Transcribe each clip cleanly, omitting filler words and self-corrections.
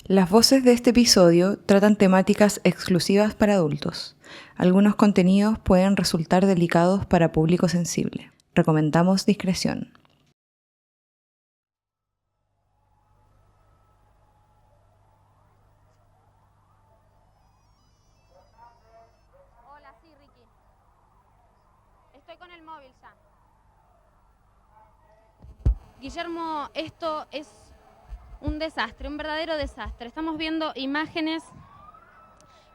Las voces de este episodio tratan temáticas exclusivas para adultos. Algunos contenidos pueden resultar delicados para público sensible. Recomendamos discreción. Hola, sí, Ricky. Estoy con el móvil ya. Guillermo, esto es un desastre, un verdadero desastre. Estamos viendo imágenes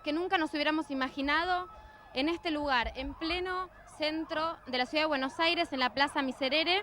que nunca nos hubiéramos imaginado en este lugar, en pleno centro de la ciudad de Buenos Aires, en la Plaza Miserere.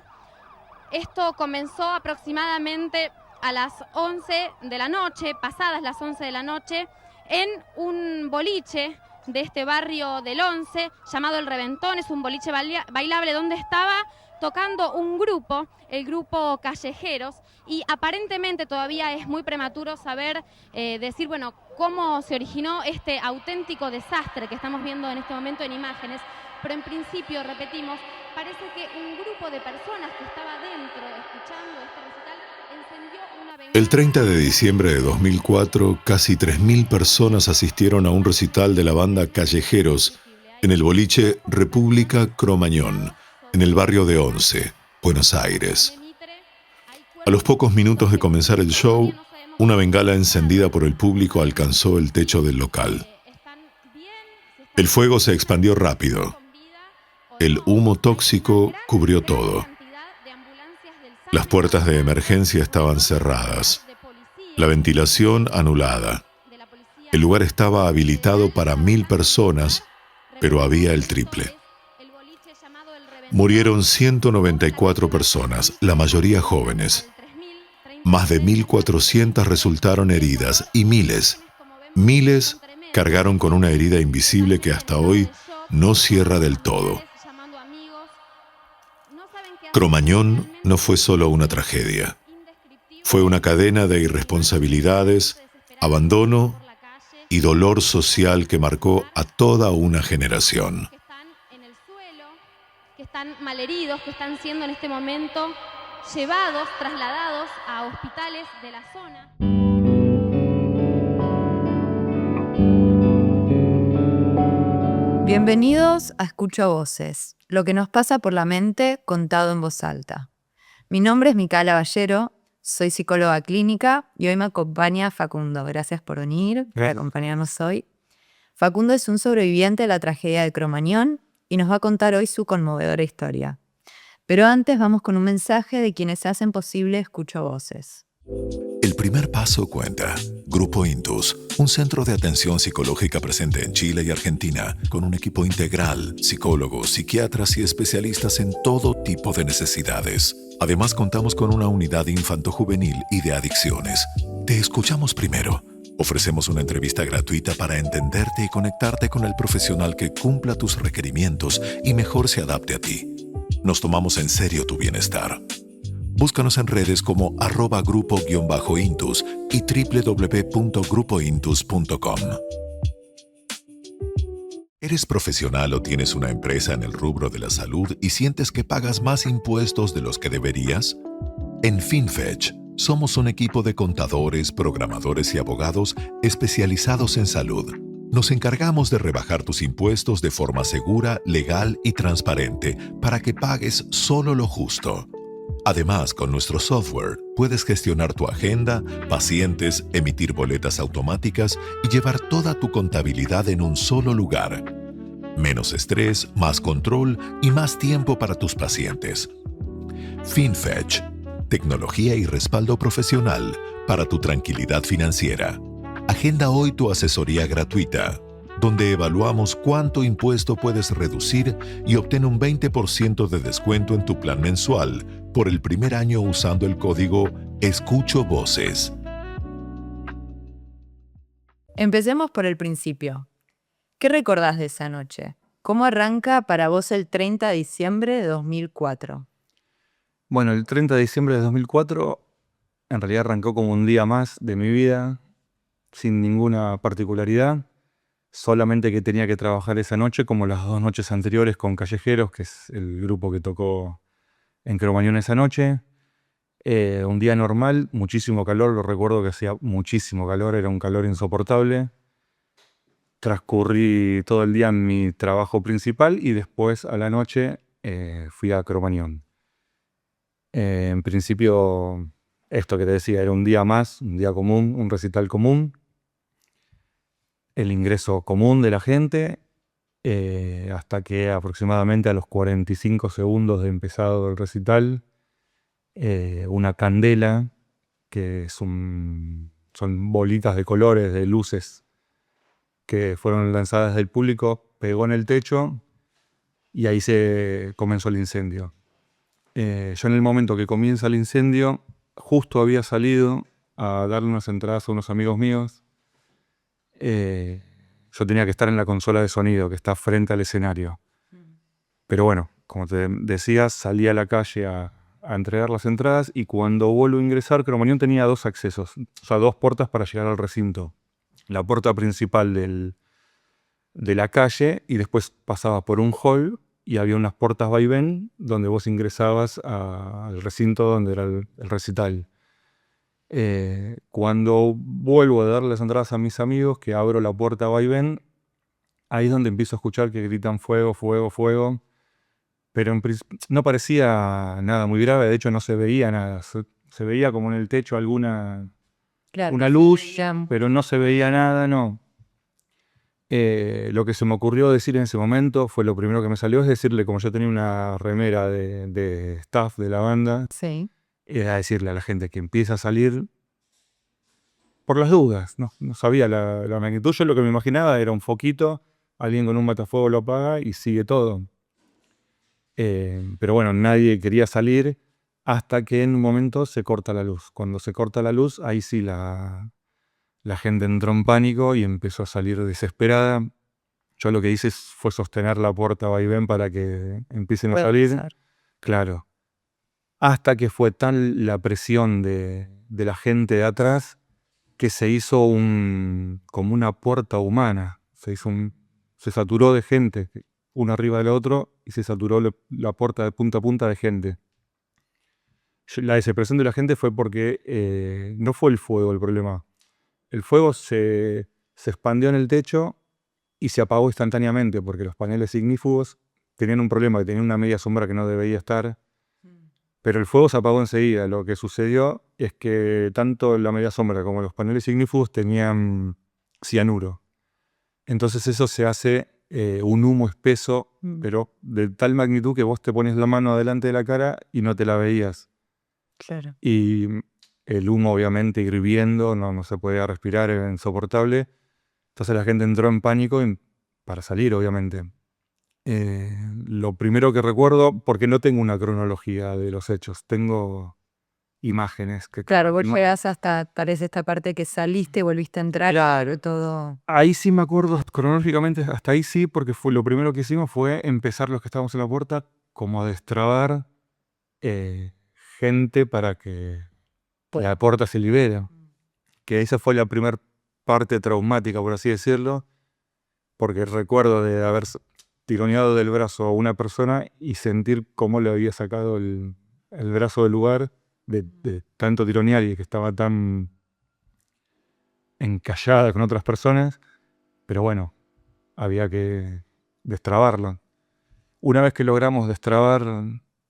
Esto comenzó aproximadamente a las 11 de la noche, pasadas las 11 de la noche, en un boliche de este barrio del Once, llamado El Reventón. Es un boliche bailable donde estaba tocando un grupo, el grupo Callejeros, y aparentemente todavía es muy prematuro saber, decir, bueno, cómo se originó este auténtico desastre que estamos viendo en este momento en imágenes, pero en principio, repetimos, parece que un grupo de personas que estaba dentro escuchando este recital encendió una bengala. El 30 de diciembre de 2004, casi 3.000 personas asistieron a un recital de la banda Callejeros en el boliche República Cromañón, en el barrio de Once, Buenos Aires. A los pocos minutos de comenzar el show, una bengala encendida por el público alcanzó el techo del local. El fuego se expandió rápido. El humo tóxico cubrió todo. Las puertas de emergencia estaban cerradas. La ventilación anulada. El lugar estaba habilitado para 1.000 personas, pero había el triple. Murieron 194 personas, la mayoría jóvenes. Más de 1.400 resultaron heridas y miles cargaron con una herida invisible que hasta hoy no cierra del todo. Cromañón no fue solo una tragedia. Fue una cadena de irresponsabilidades, abandono y dolor social que marcó a toda una generación. Que están malheridos, que están siendo en este momento llevados, trasladados a hospitales de la zona. Bienvenidos a Escucho Voces, lo que nos pasa por la mente contado en voz alta. Mi nombre es Micaela Ballero, soy psicóloga clínica y hoy me acompaña Facundo. Gracias por venir, por acompañarnos hoy. Facundo es un sobreviviente de la tragedia de Cromañón y nos va a contar hoy su conmovedora historia. Pero antes vamos con un mensaje de quienes hacen posible Escucho Voces. El primer paso cuenta. Grupo Intus, un centro de atención psicológica presente en Chile y Argentina, con un equipo integral, psicólogos, psiquiatras y especialistas en todo tipo de necesidades. Además, contamos con una unidad infanto-juvenil y de adicciones. Te escuchamos primero. Ofrecemos una entrevista gratuita para entenderte y conectarte con el profesional que cumpla tus requerimientos y mejor se adapte a ti. Nos tomamos en serio tu bienestar. Búscanos en redes como @grupo_intus y www.grupointus.com. ¿Eres profesional o tienes una empresa en el rubro de la salud y sientes que pagas más impuestos de los que deberías? En FinFetch somos un equipo de contadores, programadores y abogados especializados en salud. Nos encargamos de rebajar tus impuestos de forma segura, legal y transparente para que pagues solo lo justo. Además, con nuestro software puedes gestionar tu agenda, pacientes, emitir boletas automáticas y llevar toda tu contabilidad en un solo lugar. Menos estrés, más control y más tiempo para tus pacientes. FinFetch, tecnología y respaldo profesional para tu tranquilidad financiera. Agenda hoy tu asesoría gratuita, donde evaluamos cuánto impuesto puedes reducir y obtén un 20% de descuento en tu plan mensual por el primer año usando el código Escucho Voces. Empecemos por el principio. ¿Qué recordás de esa noche? ¿Cómo arranca para vos el 30 de diciembre de 2004? Bueno, el 30 de diciembre de 2004 en realidad arrancó como un día más de mi vida, sin ninguna particularidad, solamente que tenía que trabajar esa noche como las 2 noches anteriores con Callejeros, que es el grupo que tocó en Cromañón esa noche. Un día normal, muchísimo calor, lo recuerdo que hacía muchísimo calor, era un calor insoportable. Transcurrí todo el día en mi trabajo principal y después a la noche fui a Cromañón. En principio, esto que te decía, era un día más, un día común, un recital común. El ingreso común de la gente, hasta que aproximadamente a los 45 segundos de empezado el recital, una candela, que son bolitas de colores, de luces, que fueron lanzadas del público, pegó en el techo y ahí se comenzó el incendio. Yo en el momento que comienza el incendio, justo había salido a darle unas entradas a unos amigos míos. Yo tenía que estar en la consola de sonido que está frente al escenario. Pero bueno, como te decía, salí a la calle a entregar las entradas y cuando vuelvo a ingresar, Cromañón tenía 2 accesos, o sea, 2 puertas para llegar al recinto. La puerta principal de la calle y después pasabas por un hall y había unas puertas vaivén donde vos ingresabas al recinto donde era el recital. Cuando vuelvo a darle las entradas a mis amigos, que abro la puerta vaivén, ahí es donde empiezo a escuchar que gritan fuego, fuego, fuego. Pero no parecía nada muy grave, de hecho no se veía nada. Se veía como en el techo una luz, pero no se veía nada, no. Lo que se me ocurrió decir en ese momento fue lo primero que me salió, es decirle, como yo tenía una remera de staff de la banda, Sí. era decirle a la gente que empieza a salir por las dudas. No sabía la magnitud. Yo lo que me imaginaba era un foquito, alguien con un matafuego lo apaga y sigue todo. Pero bueno, nadie quería salir hasta que en un momento se corta la luz. Cuando se corta la luz, ahí sí la gente entró en pánico y empezó a salir desesperada. Yo lo que hice fue sostener la puerta vaivén para que empiecen a salir. Claro. Hasta que fue tal la presión de la gente de atrás que se hizo como una puerta humana. Se saturó de gente, uno arriba del otro, y se saturó la puerta de punta a punta de gente. La desesperación de la gente fue porque no fue el fuego el problema. El fuego se expandió en el techo y se apagó instantáneamente porque los paneles ignífugos tenían un problema, que tenían una media sombra que no debería estar. Pero el fuego se apagó enseguida. Lo que sucedió es que tanto la media sombra como los paneles ignífugos tenían cianuro. Entonces eso se hace un humo espeso, pero de tal magnitud que vos te pones la mano adelante de la cara y no te la veías. Claro. Y el humo obviamente hirviendo, no se podía respirar, era insoportable. Entonces la gente entró en pánico para salir, obviamente. Lo primero que recuerdo, porque no tengo una cronología de los hechos, tengo imágenes. Claro, vos llegás hasta, parece esta parte que saliste, volviste a entrar. Claro, todo. Ahí sí me acuerdo cronológicamente, hasta ahí sí, porque lo primero que hicimos fue empezar los que estábamos en la puerta como a destrabar gente para que la puerta se libere. Que esa fue la primera parte traumática, por así decirlo, porque recuerdo de haber tironeado del brazo a una persona y sentir cómo le había sacado el brazo del lugar de tanto tironear y que estaba tan encallada con otras personas, pero bueno, había que destrabarlo. Una vez que logramos destrabar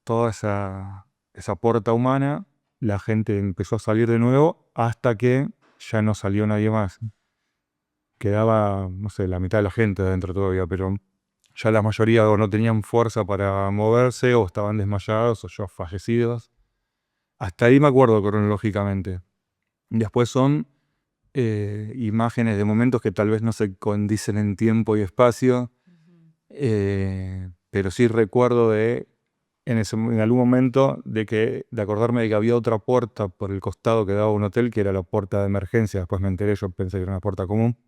toda esa puerta humana, la gente empezó a salir de nuevo hasta que ya no salió nadie más. Quedaba, no sé, la mitad de la gente adentro todavía, pero ya la mayoría o no tenían fuerza para moverse o estaban desmayados o ya fallecidos. Hasta ahí me acuerdo cronológicamente. Después son imágenes de momentos que tal vez no se condicen en tiempo y espacio, pero sí recuerdo en algún momento de acordarme de que había otra puerta por el costado que daba a un hotel, que era la puerta de emergencia. Después me enteré, yo pensé que era una puerta común.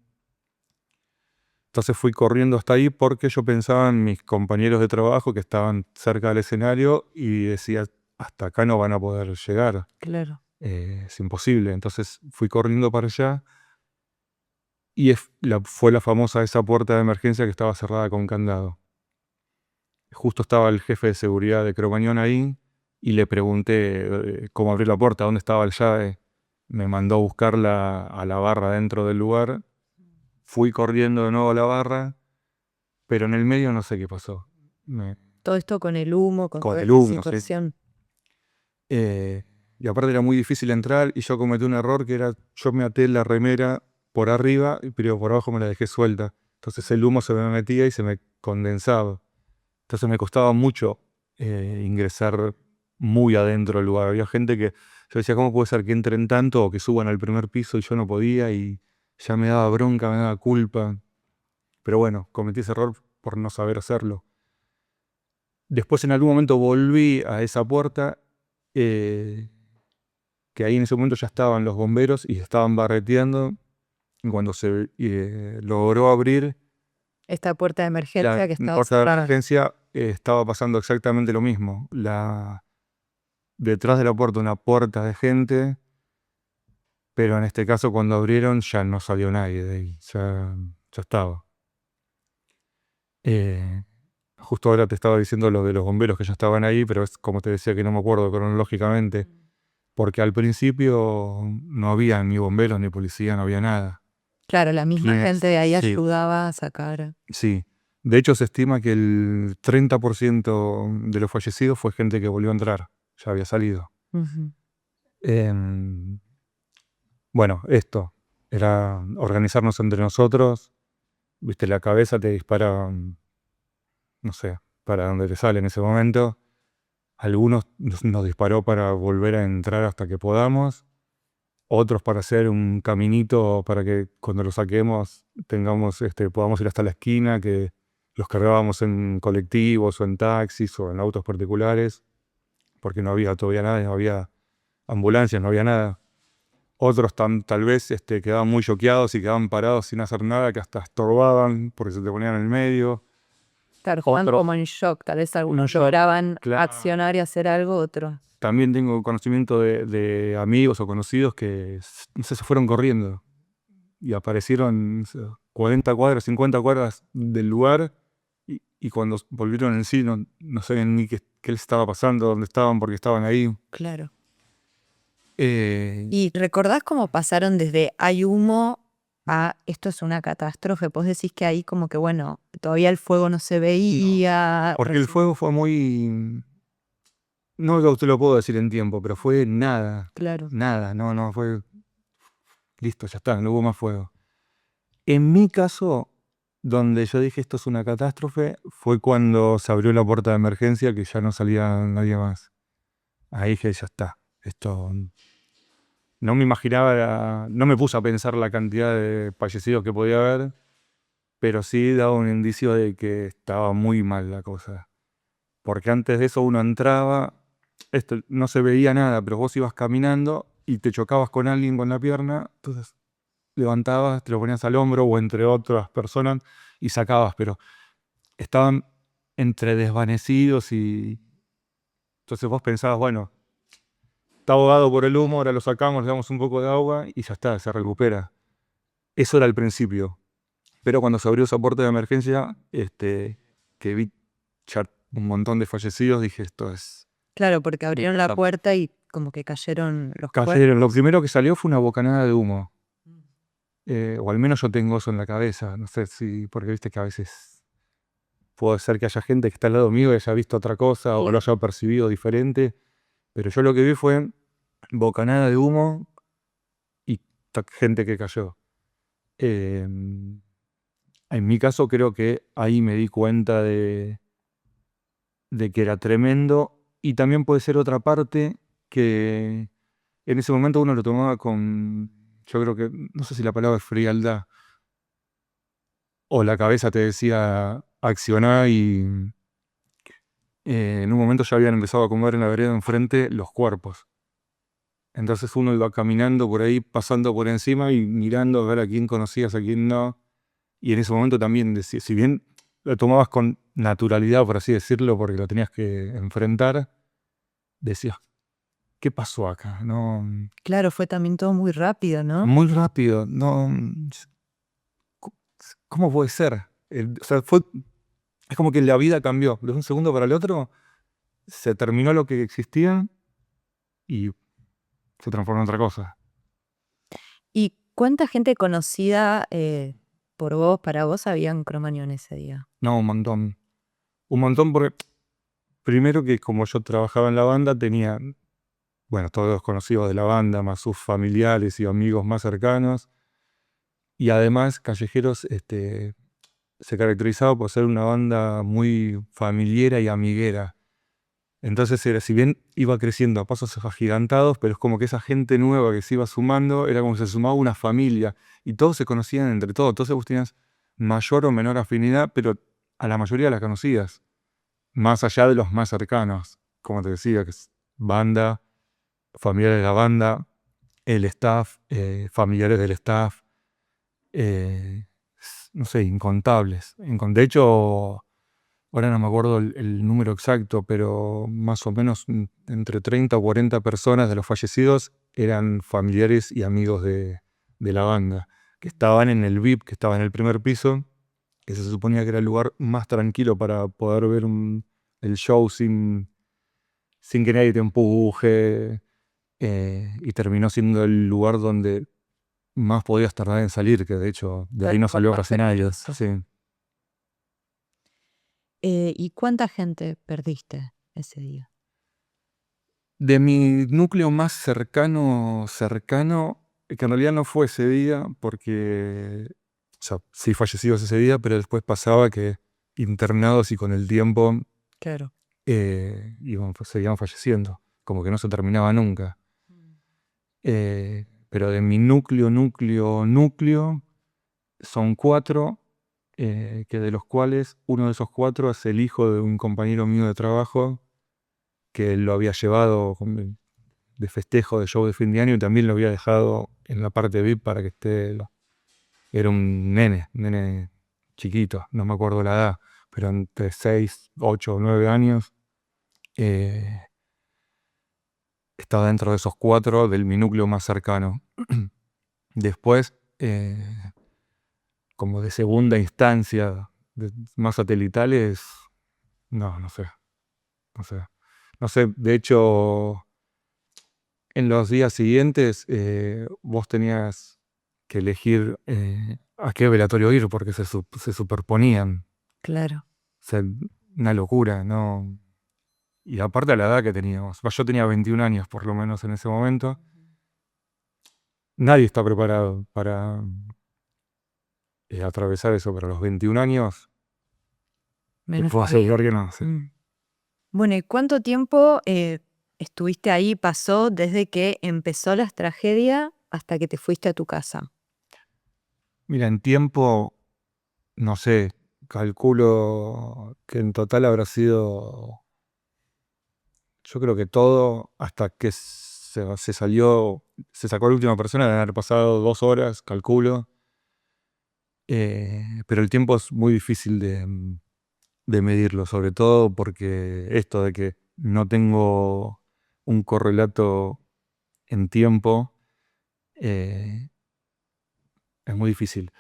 Entonces fui corriendo hasta ahí porque yo pensaba en mis compañeros de trabajo que estaban cerca del escenario y decía, hasta acá no van a poder llegar. Claro. Es imposible. Entonces fui corriendo para allá y fue la famosa esa puerta de emergencia que estaba cerrada con candado. Justo estaba el jefe de seguridad de Cromañón ahí y le pregunté cómo abrir la puerta, dónde estaba la llave. Me mandó a buscarla a la barra dentro del lugar. Fui corriendo de nuevo a la barra, pero en el medio no sé qué pasó. Todo esto con el humo, con Con toda el esta humo, sí. situación. Y aparte era muy difícil entrar y yo cometí un error que era, yo me até la remera por arriba, pero por abajo me la dejé suelta. Entonces el humo se me metía y se me condensaba. Entonces me costaba mucho ingresar muy adentro del lugar. Había gente que, yo decía, ¿cómo puede ser que entren tanto o que suban al primer piso y yo no podía? Y ya me daba bronca, me daba culpa. Pero bueno, cometí ese error por no saber hacerlo. Después en algún momento volví a esa puerta, que ahí en ese momento ya estaban los bomberos y estaban barreteando. Y cuando se logró abrir Esta puerta de la emergencia que estaba puerta de cerrada. emergencia, estaba pasando exactamente lo mismo. Detrás de la puerta una puerta de gente, pero en este caso cuando abrieron ya no salió nadie de ahí, ya estaba. Justo ahora te estaba diciendo lo de los bomberos que ya estaban ahí, pero es como te decía que no me acuerdo cronológicamente, porque al principio no había ni bomberos ni policía, no había nada. Claro, la misma gente de ahí Sí. ayudaba a sacar. Sí. De hecho, se estima que el 30% de los fallecidos fue gente que volvió a entrar, ya había salido. Ujú. Bueno, esto era organizarnos entre nosotros. Viste, la cabeza te dispara, no sé, para donde te sale en ese momento. Algunos nos disparó para volver a entrar hasta que podamos. Otros para hacer un caminito para que cuando lo saquemos podamos ir hasta la esquina, que los cargábamos en colectivos o en taxis o en autos particulares, porque no había todavía nada, no había ambulancias, no había nada. Otros tal vez quedaban muy choqueados y quedaban parados sin hacer nada, que hasta estorbaban porque se te ponían en el medio. Claro, estaban Otros- como en shock, tal vez algunos shock, lloraban claro. accionar y hacer algo, otros. También tengo conocimiento de amigos o conocidos que, no sé, se fueron corriendo y aparecieron, no sé, 40 cuadras, 50 cuadras del lugar y cuando volvieron en sí no sabían ni qué les estaba pasando, dónde estaban, porque estaban ahí. Claro. Eh, ¿Y recordás cómo pasaron desde hay humo a esto es una catástrofe? Vos decís que ahí como que, bueno, todavía el fuego no se veía. Porque el fuego fue muy... No te lo puedo decir en tiempo, pero fue nada. Claro. Nada, no fue... Listo, ya está, no hubo más fuego. En mi caso, donde yo dije esto es una catástrofe, fue cuando se abrió la puerta de emergencia que ya no salía nadie más. Ahí dije, ya está, esto... No me imaginaba, no me puse a pensar la cantidad de fallecidos que podía haber, pero sí daba un indicio de que estaba muy mal la cosa. Porque antes de eso uno entraba, no se veía nada, pero vos ibas caminando y te chocabas con alguien con la pierna, entonces levantabas, te lo ponías al hombro o entre otras personas y sacabas, pero estaban entre desvanecidos y entonces vos pensabas, bueno, está ahogado por el humo, ahora lo sacamos, le damos un poco de agua y ya está, se recupera. Eso era el principio. Pero cuando se abrió esa puerta de emergencia, que vi ya un montón de fallecidos, dije, esto es... Claro, porque abrieron la puerta y como que cayeron los cuerpos. Cayeron. Lo primero que salió fue una bocanada de humo. O al menos yo tengo eso en la cabeza. No sé si, porque viste que a veces puede ser que haya gente que está al lado mío y haya visto otra cosa o lo haya percibido diferente. Pero yo lo que vi fue bocanada de humo y gente que cayó. En mi caso creo que ahí me di cuenta de que era tremendo y también puede ser otra parte que en ese momento uno lo tomaba con, yo creo que, no sé si la palabra es frialdad, o la cabeza te decía accionar y en un momento ya habían empezado a comer en la vereda enfrente los cuerpos. Entonces uno iba caminando por ahí, pasando por encima y mirando a ver a quién conocías, a quién no. Y en ese momento también decía, si bien lo tomabas con naturalidad, por así decirlo, porque lo tenías que enfrentar, decías, ¿qué pasó acá? No, Claro, fue también todo muy rápido, ¿no? muy rápido, no, ¿cómo puede ser? O sea, es como que la vida cambió de un segundo para el otro se terminó lo que existía y se transformó en otra cosa. ¿Y cuánta gente conocida por vos, para vos, había en Cromañón ese día? No, un montón. Un montón porque, primero que como yo trabajaba en la banda, tenía, bueno, todos los conocidos de la banda, más sus familiares y amigos más cercanos. Y además, Callejeros se caracterizaba por ser una banda muy familiera y amiguera. Entonces, si bien iba creciendo a pasos agigantados, pero es como que esa gente nueva que se iba sumando, era como que se sumaba una familia. Y todos se conocían entre todos. Entonces vos tenías mayor o menor afinidad, pero a la mayoría la conocías. Más allá de los más cercanos. Como te decía, que es banda, familiares de la banda, el staff, familiares del staff. No sé, incontables. De hecho, ahora no me acuerdo el número exacto, pero más o menos entre 30 o 40 personas de los fallecidos eran familiares y amigos de la banda, que estaban en el VIP, que estaba en el primer piso, que se suponía que era el lugar más tranquilo para poder ver el show sin que nadie te empuje, y terminó siendo el lugar donde más podías tardar en salir, que de hecho de ahí no salió casi nadie. Sí. ¿Y cuánta gente perdiste ese día? De mi núcleo más cercano, que en realidad no fue ese día, porque, o sea, sí fallecidos ese día, pero después pasaba que internados y con el tiempo Claro. seguían falleciendo, como que no se terminaba nunca. Pero de mi núcleo, son 4, que de los cuales uno de esos 4 es el hijo de un compañero mío de trabajo, que lo había llevado de festejo de show de fin de año y también lo había dejado en la parte VIP para que esté. Era un nene chiquito, no me acuerdo la edad, pero entre 6, 8 o 9 años. Estaba dentro de esos 4 del mi núcleo más cercano. Después, como de segunda instancia, más satelitales, no sé. No sé, de hecho, en los días siguientes vos tenías que elegir a qué velatorio ir porque se superponían. Claro. O sea, una locura, ¿no? Y aparte a la edad que teníamos. Yo tenía 21 años por lo menos en ese momento. Nadie está preparado para atravesar eso, pero a los 21 años te Menos puedo todavía. asegurar que no. Sí. Bueno, ¿y cuánto tiempo estuviste ahí, pasó desde que empezó la tragedia hasta que te fuiste a tu casa? Mira, en tiempo, no sé, calculo que en total habrá sido, yo creo que todo, hasta que se sacó la última persona, deben haber pasado 2 horas, calculo. Pero el tiempo es muy difícil de medirlo, sobre todo porque esto de que no tengo un correlato en tiempo, es muy difícil.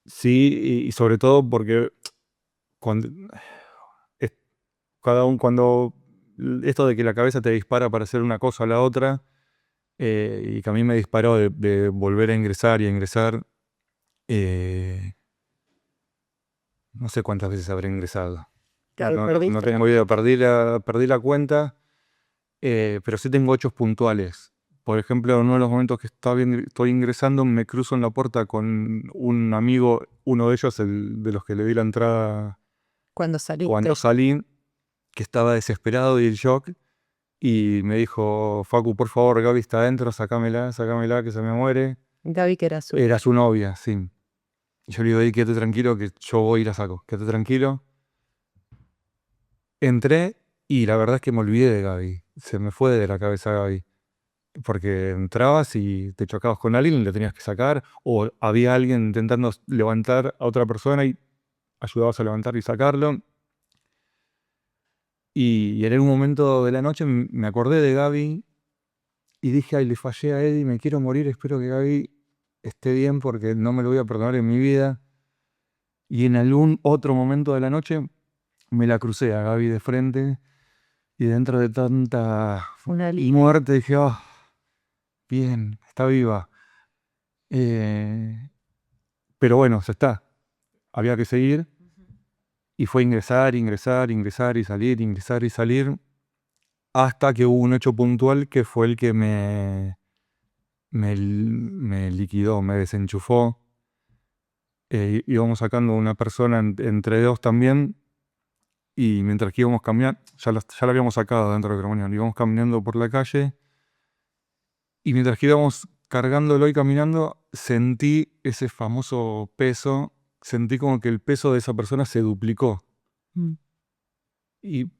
Sí, y sobre todo porque cuando, cuando esto de que la cabeza te dispara para hacer una cosa o la otra, y que a mí me disparó de volver a ingresar y a ingresar, no sé cuántas veces habré ingresado. Claro, No tengo idea, perdí la cuenta, pero sí tengo hechos puntuales. Por ejemplo, en uno de los momentos que estoy ingresando, me cruzo en la puerta con un amigo, uno de ellos, el de los que le di la entrada cuando saliste. cuando salí, que estaba desesperado y en shock, y me dijo: Facu, por favor, Gaby está adentro, sacámela, que se me muere. Gaby, que era su... Era su novia, sí. Yo le digo: quédate tranquilo que yo voy y la saco, quédate tranquilo. Entré y la verdad es que me olvidé de Gaby. Se me fue de la cabeza Gaby. Porque entrabas y te chocabas con alguien y le tenías que sacar, o había alguien intentando levantar a otra persona y ayudabas a levantar y sacarlo. Y en un momento de la noche me acordé de Gaby y dije: ay, le fallé a Eddie, me quiero morir, espero que Gaby esté bien porque no me lo voy a perdonar en mi vida. Y en algún otro momento de la noche me la crucé a Gaby de frente Y dentro de tanta Una muerte dije, oh, bien, está viva. Pero bueno, ya está. Había que seguir. Y fue ingresar, ingresar, ingresar y salir, ingresar y salir. Hasta que hubo un hecho puntual que fue el que me liquidó, me desenchufó. Íbamos sacando una persona entre dos también. Y mientras que íbamos caminando, ya la habíamos sacado dentro del crematorium, íbamos caminando por la calle. Y mientras que íbamos cargándolo y caminando, sentí ese famoso peso. Sentí como que el peso de esa persona se duplicó. Mm. Y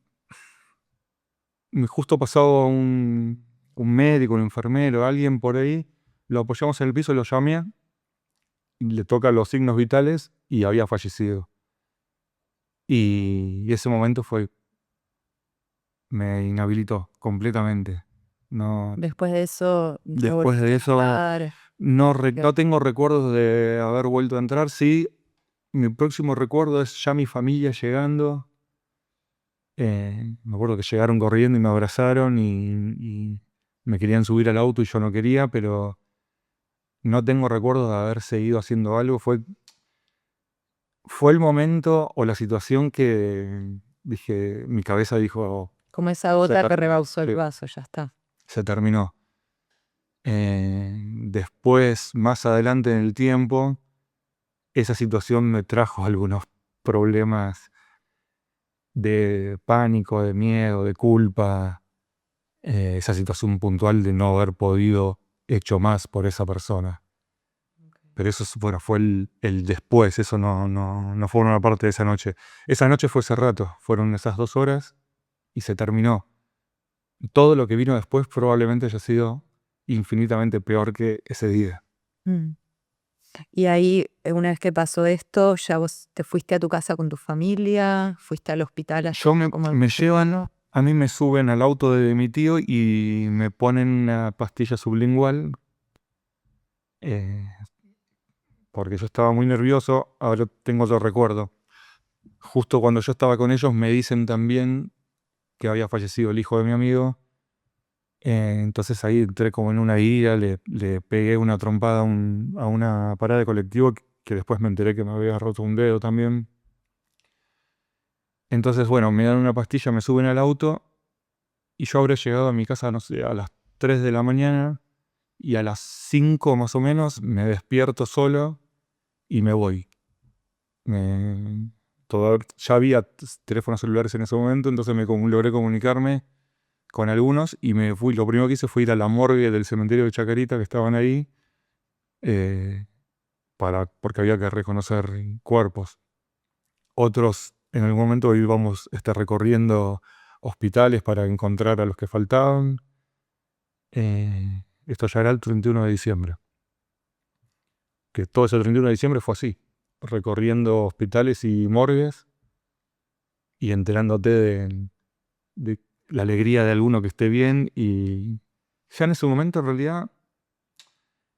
justo pasaba un médico, un enfermero, alguien por ahí. Lo apoyamos en el piso, lo llamé. Y le toca los signos vitales y había fallecido. Y ese momento me inhabilitó completamente. No, Después de eso, después de eso, no tengo recuerdos de haber vuelto a entrar. Sí, mi próximo recuerdo es ya mi familia llegando. Me acuerdo que llegaron corriendo y me abrazaron y me querían subir al auto y yo no quería, pero no tengo recuerdos de haber seguido haciendo algo. Fue el momento o la situación que dije, mi cabeza dijo, como esa gota Se- que rebalsó el sí. vaso, ya está. se terminó. Después, más adelante en el tiempo, esa situación me trajo algunos problemas de pánico, de miedo, de culpa. Esa situación puntual de no haber podido hecho más por esa persona. Pero eso bueno, fue el después, eso no fue una parte de esa noche. Esa noche fue ese rato, fueron esas 2 horas y se terminó. Todo lo que vino después probablemente haya sido infinitamente peor que ese día. Mm. Y ahí, una vez que pasó esto, ya vos te fuiste a tu casa con tu familia, fuiste al hospital. Me llevan, a mí me suben al auto de mi tío y me ponen una pastilla sublingual. Porque yo estaba muy nervioso, ahora tengo otro recuerdo. Justo cuando yo estaba con ellos me dicen también que había fallecido el hijo de mi amigo. Entonces ahí entré como en una ira, le pegué una trompada a una parada de colectivo que después me enteré que me había roto un dedo también. Entonces, bueno, me dan una pastilla, me suben al auto y yo habré llegado a mi casa, no sé, a las 3 de la mañana y a las 5 más o menos me despierto solo y me voy. Ya había teléfonos celulares en ese momento, entonces logré comunicarme con algunos y me fui. Lo primero que hice fue ir a la morgue del cementerio de Chacarita que estaban ahí, eh, porque había que reconocer cuerpos. Otros, en algún momento íbamos recorriendo hospitales para encontrar a los que faltaban. Esto ya era el 31 de diciembre. Que todo ese 31 de diciembre fue así, recorriendo hospitales y morgues y enterándote de la alegría de alguno que esté bien. Y ya en ese momento, en realidad,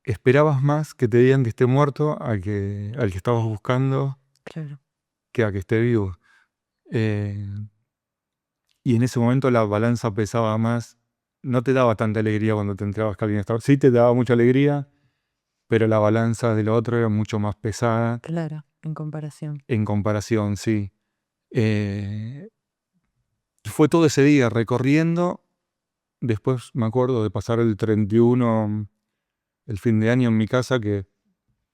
esperabas más que te digan que esté muerto al que estabas buscando Claro. que a que esté vivo. Eh, y en ese momento la balanza pesaba más. No te daba tanta alegría cuando te enterabas que alguien estaba. Sí te daba mucha alegría, pero la balanza del otro era mucho más pesada. Claro, en comparación. En comparación, sí. Fue todo ese día recorriendo. Después me acuerdo de pasar el 31, el fin de año en mi casa, que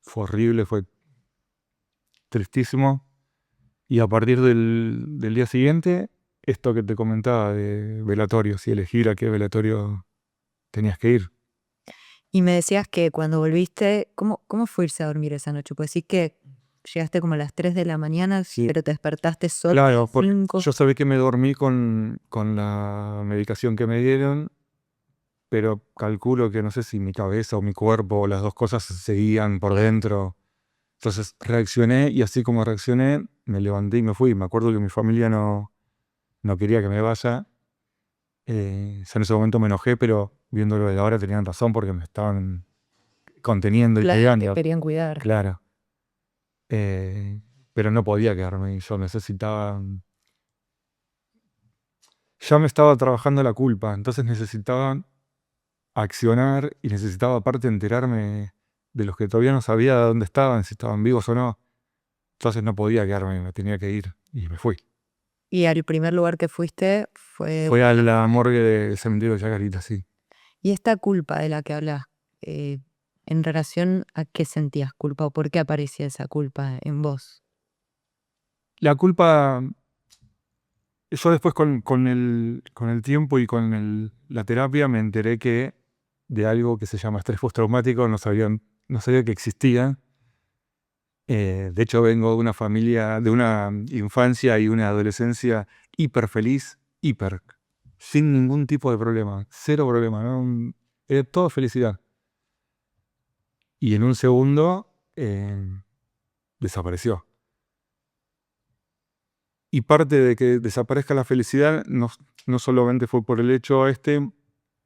fue horrible, fue tristísimo. Y a partir del día siguiente, esto que te comentaba de velatorios y elegir a qué velatorio tenías que ir. Y me decías que cuando volviste, ¿cómo fue irse a dormir esa noche? Pues sí que llegaste como a las 3 de la mañana, Sí. pero te despertaste solo. Claro, Cinco. yo sabía que me dormí con la medicación que me dieron, pero calculo que no sé si mi cabeza o mi cuerpo o las dos cosas seguían por dentro. Entonces reaccioné y así como reaccioné, me levanté y me fui. Me acuerdo que mi familia no quería que me vaya. Ya en ese momento me enojé, pero viéndolo de ahora tenían razón porque me estaban conteniendo y Claro, te pegando. querían cuidar. Claro. Pero no podía quedarme. Yo necesitaba ya me estaba trabajando la culpa, entonces necesitaba accionar y necesitaba aparte enterarme de los que todavía no sabía dónde estaban, si estaban vivos o no. Entonces no podía quedarme, me tenía que ir y me fui. Y al primer lugar que fuiste fue... Fue a la morgue del cementerio de Chacarita, sí. Y esta culpa de la que hablas, ¿en relación a qué sentías culpa o por qué aparecía esa culpa en vos? La culpa, yo después con el tiempo y con la terapia me enteré que de algo que se llama estrés postraumático, no sabía que existía. De hecho, vengo de una familia, de una infancia y una adolescencia hiper feliz, sin ningún tipo de problema, cero problema, ¿no? Era todo felicidad. Y en un segundo desapareció. Y parte de que desaparezca la felicidad no solamente fue por el hecho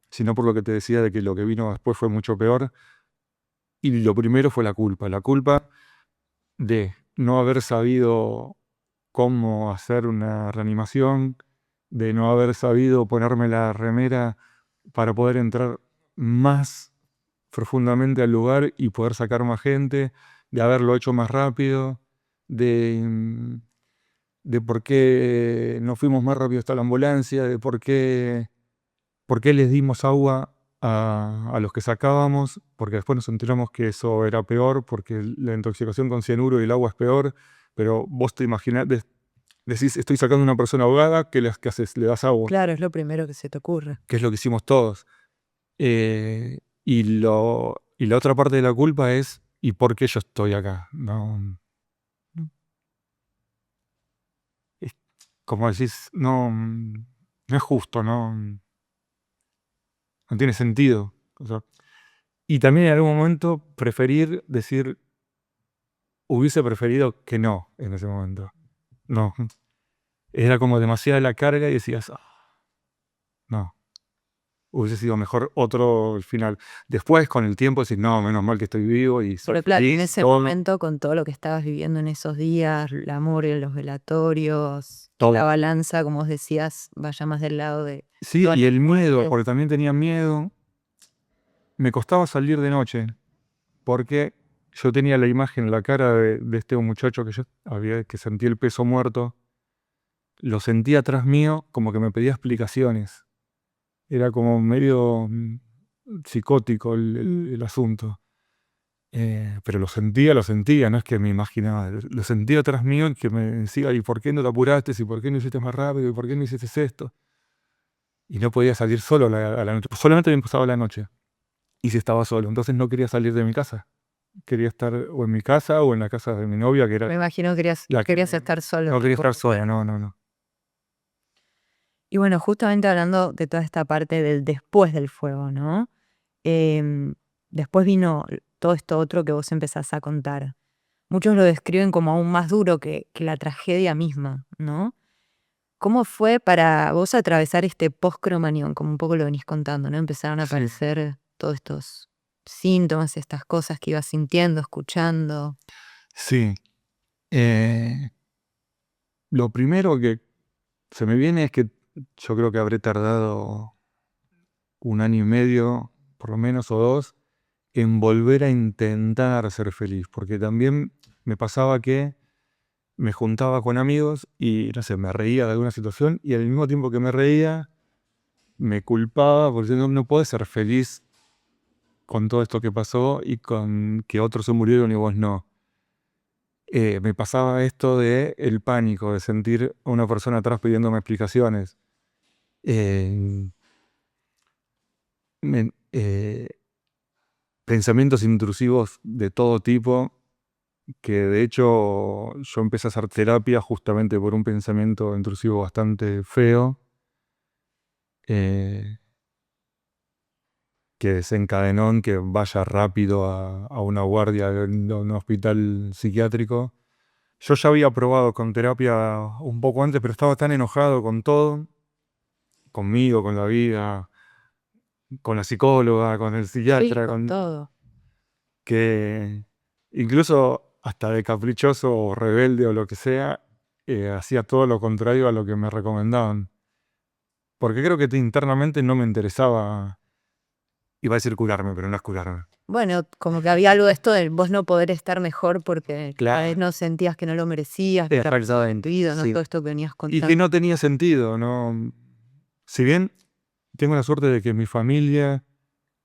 sino por lo que te decía de que lo que vino después fue mucho peor. Y lo primero fue la culpa de no haber sabido cómo hacer una reanimación, de no haber sabido ponerme la remera para poder entrar más profundamente al lugar y poder sacar más gente, de haberlo hecho más rápido, de por qué no fuimos más rápido hasta la ambulancia, de por qué les dimos agua a los que sacábamos, porque después nos enteramos que eso era peor, porque la intoxicación con cianuro y el agua es peor, pero vos te imaginás, decís, estoy sacando a una persona ahogada, ¿qué haces? Le das agua, Claro, es lo primero que se te ocurre. que es lo que hicimos todos. Y la otra parte de la culpa es, ¿y por qué yo estoy acá? No, es como decís, no es justo, no tiene sentido. O sea, y también en algún momento hubiese preferido que no en ese momento. No, era como demasiada la carga y decías, no, hubiese sido mejor otro el final. Después, con el tiempo, decís, no, menos mal que estoy vivo y soy Pero claro, en feliz, ese todo, momento, con todo lo que estabas viviendo en esos días, la morgue, los velatorios, todo. la balanza, como vos decías, vaya más del lado de... Sí, toda y la el miedo, muerte. porque también tenía miedo. Me costaba salir de noche, porque yo tenía la imagen, la cara de este muchacho que sentí el peso muerto. Lo sentía atrás mío como que me pedía explicaciones. Era como medio psicótico el asunto. Pero lo sentía, no es que me imaginaba. Lo sentía atrás mío y que me decía, ¿y por qué no te apuraste? ¿Y por qué no hiciste más rápido? ¿Y por qué no hiciste esto? Y no podía salir solo a la noche. Solamente me pasaba la noche. Y si estaba solo. Entonces no quería salir de mi casa. Quería estar o en mi casa o en la casa de mi novia, que Me era imagino que querías estar solo. no quería estar sola, no. Y bueno, justamente hablando de toda esta parte del después del fuego, ¿no? Después vino todo esto otro que vos empezás a contar. Muchos lo describen como aún más duro que la tragedia misma, ¿no? ¿Cómo fue para vos atravesar este post-cromañón? Como un poco lo venís contando, ¿no? Empezaron a Sí. aparecer todos estos síntomas, estas cosas que ibas sintiendo, escuchando. Sí. Lo primero que se me viene es que yo creo que habré tardado 1 año y medio, por lo menos, o 2, en volver a intentar ser feliz. Porque también me pasaba que me juntaba con amigos y, no sé, me reía de alguna situación y al mismo tiempo que me reía, me culpaba porque no puedes ser feliz con todo esto que pasó y con que otros se murieron y vos no. Me pasaba esto de el pánico, de sentir a una persona atrás pidiéndome explicaciones. Eh, me- eh, Pensamientos intrusivos de todo tipo, que de hecho yo empecé a hacer terapia justamente por un pensamiento intrusivo bastante feo, eh, que desencadenó en que vaya rápido a una guardia en un hospital psiquiátrico. Yo ya había probado con terapia un poco antes, pero estaba tan enojado con todo, conmigo, con la vida, con la psicóloga, con el psiquiatra, Con todo. que incluso hasta de caprichoso o rebelde o lo que sea, hacía todo lo contrario a lo que me recomendaban. Porque creo que internamente no me interesaba, iba a decir curarme, pero no es curarme. Bueno, como que había algo de esto de vos no poder estar mejor porque Claro. a veces no sentías que no lo merecías, que Exacto. estaba en tu vida, ¿no? Sí. Todo esto que venías Y contando. que no tenía sentido, ¿no? Si bien tengo la suerte de que mi familia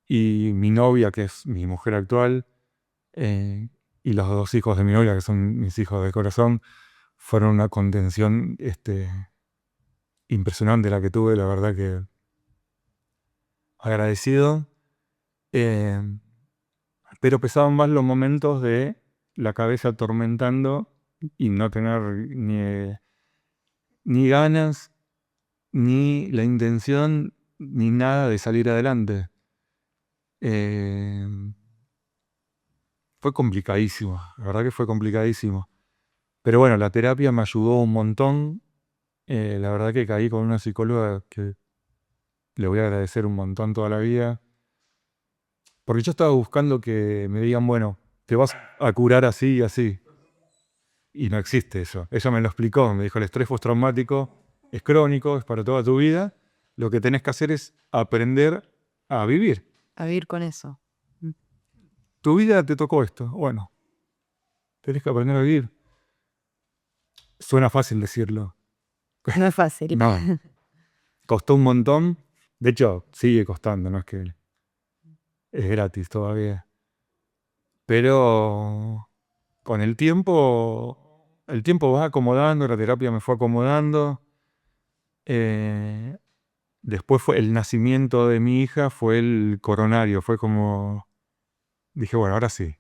y mi novia, que es mi mujer actual, y los 2 hijos de mi novia, que son mis hijos de corazón, fueron una contención impresionante la que tuve, la verdad que agradecido. Pero pesaban más los momentos de la cabeza atormentando y no tener ni ganas, ni la intención, ni nada de salir adelante. Fue complicadísimo, la verdad que fue complicadísimo. Pero bueno, la terapia me ayudó un montón. La verdad que caí con una psicóloga que le voy a agradecer un montón toda la vida. Porque yo estaba buscando que me digan, bueno, te vas a curar así y así. Y no existe eso. Ella me lo explicó, me dijo, el estrés postraumático es crónico, es para toda tu vida. Lo que tenés que hacer es aprender a vivir. A vivir con eso. Tu vida te tocó esto. Bueno, tenés que aprender a vivir. Suena fácil decirlo. No es fácil. No. Costó un montón. De hecho, sigue costando, no es que es gratis todavía. Pero con el tiempo va acomodando, la terapia me fue acomodando. Después fue el nacimiento de mi hija, fue el coronario, fue como, dije, bueno, ahora sí.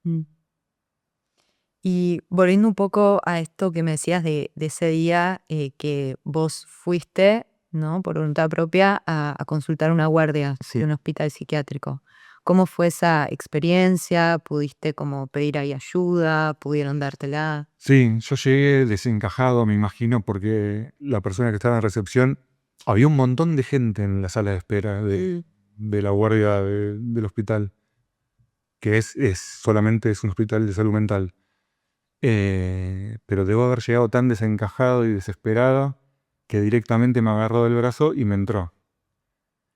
Mm. Y volviendo un poco a esto que me decías de ese día que vos fuiste, ¿no? Por voluntad propia a consultar una guardia Sí. de un hospital psiquiátrico. ¿Cómo fue esa experiencia? ¿Pudiste como pedir ahí ayuda? ¿Pudieron dártela? Sí, yo llegué desencajado, me imagino, porque la persona que estaba en recepción, había un montón de gente en la sala de espera de la guardia del hospital, que solamente es un hospital de salud mental. Pero debo haber llegado tan desencajado y desesperado que directamente me agarró del brazo y me entró.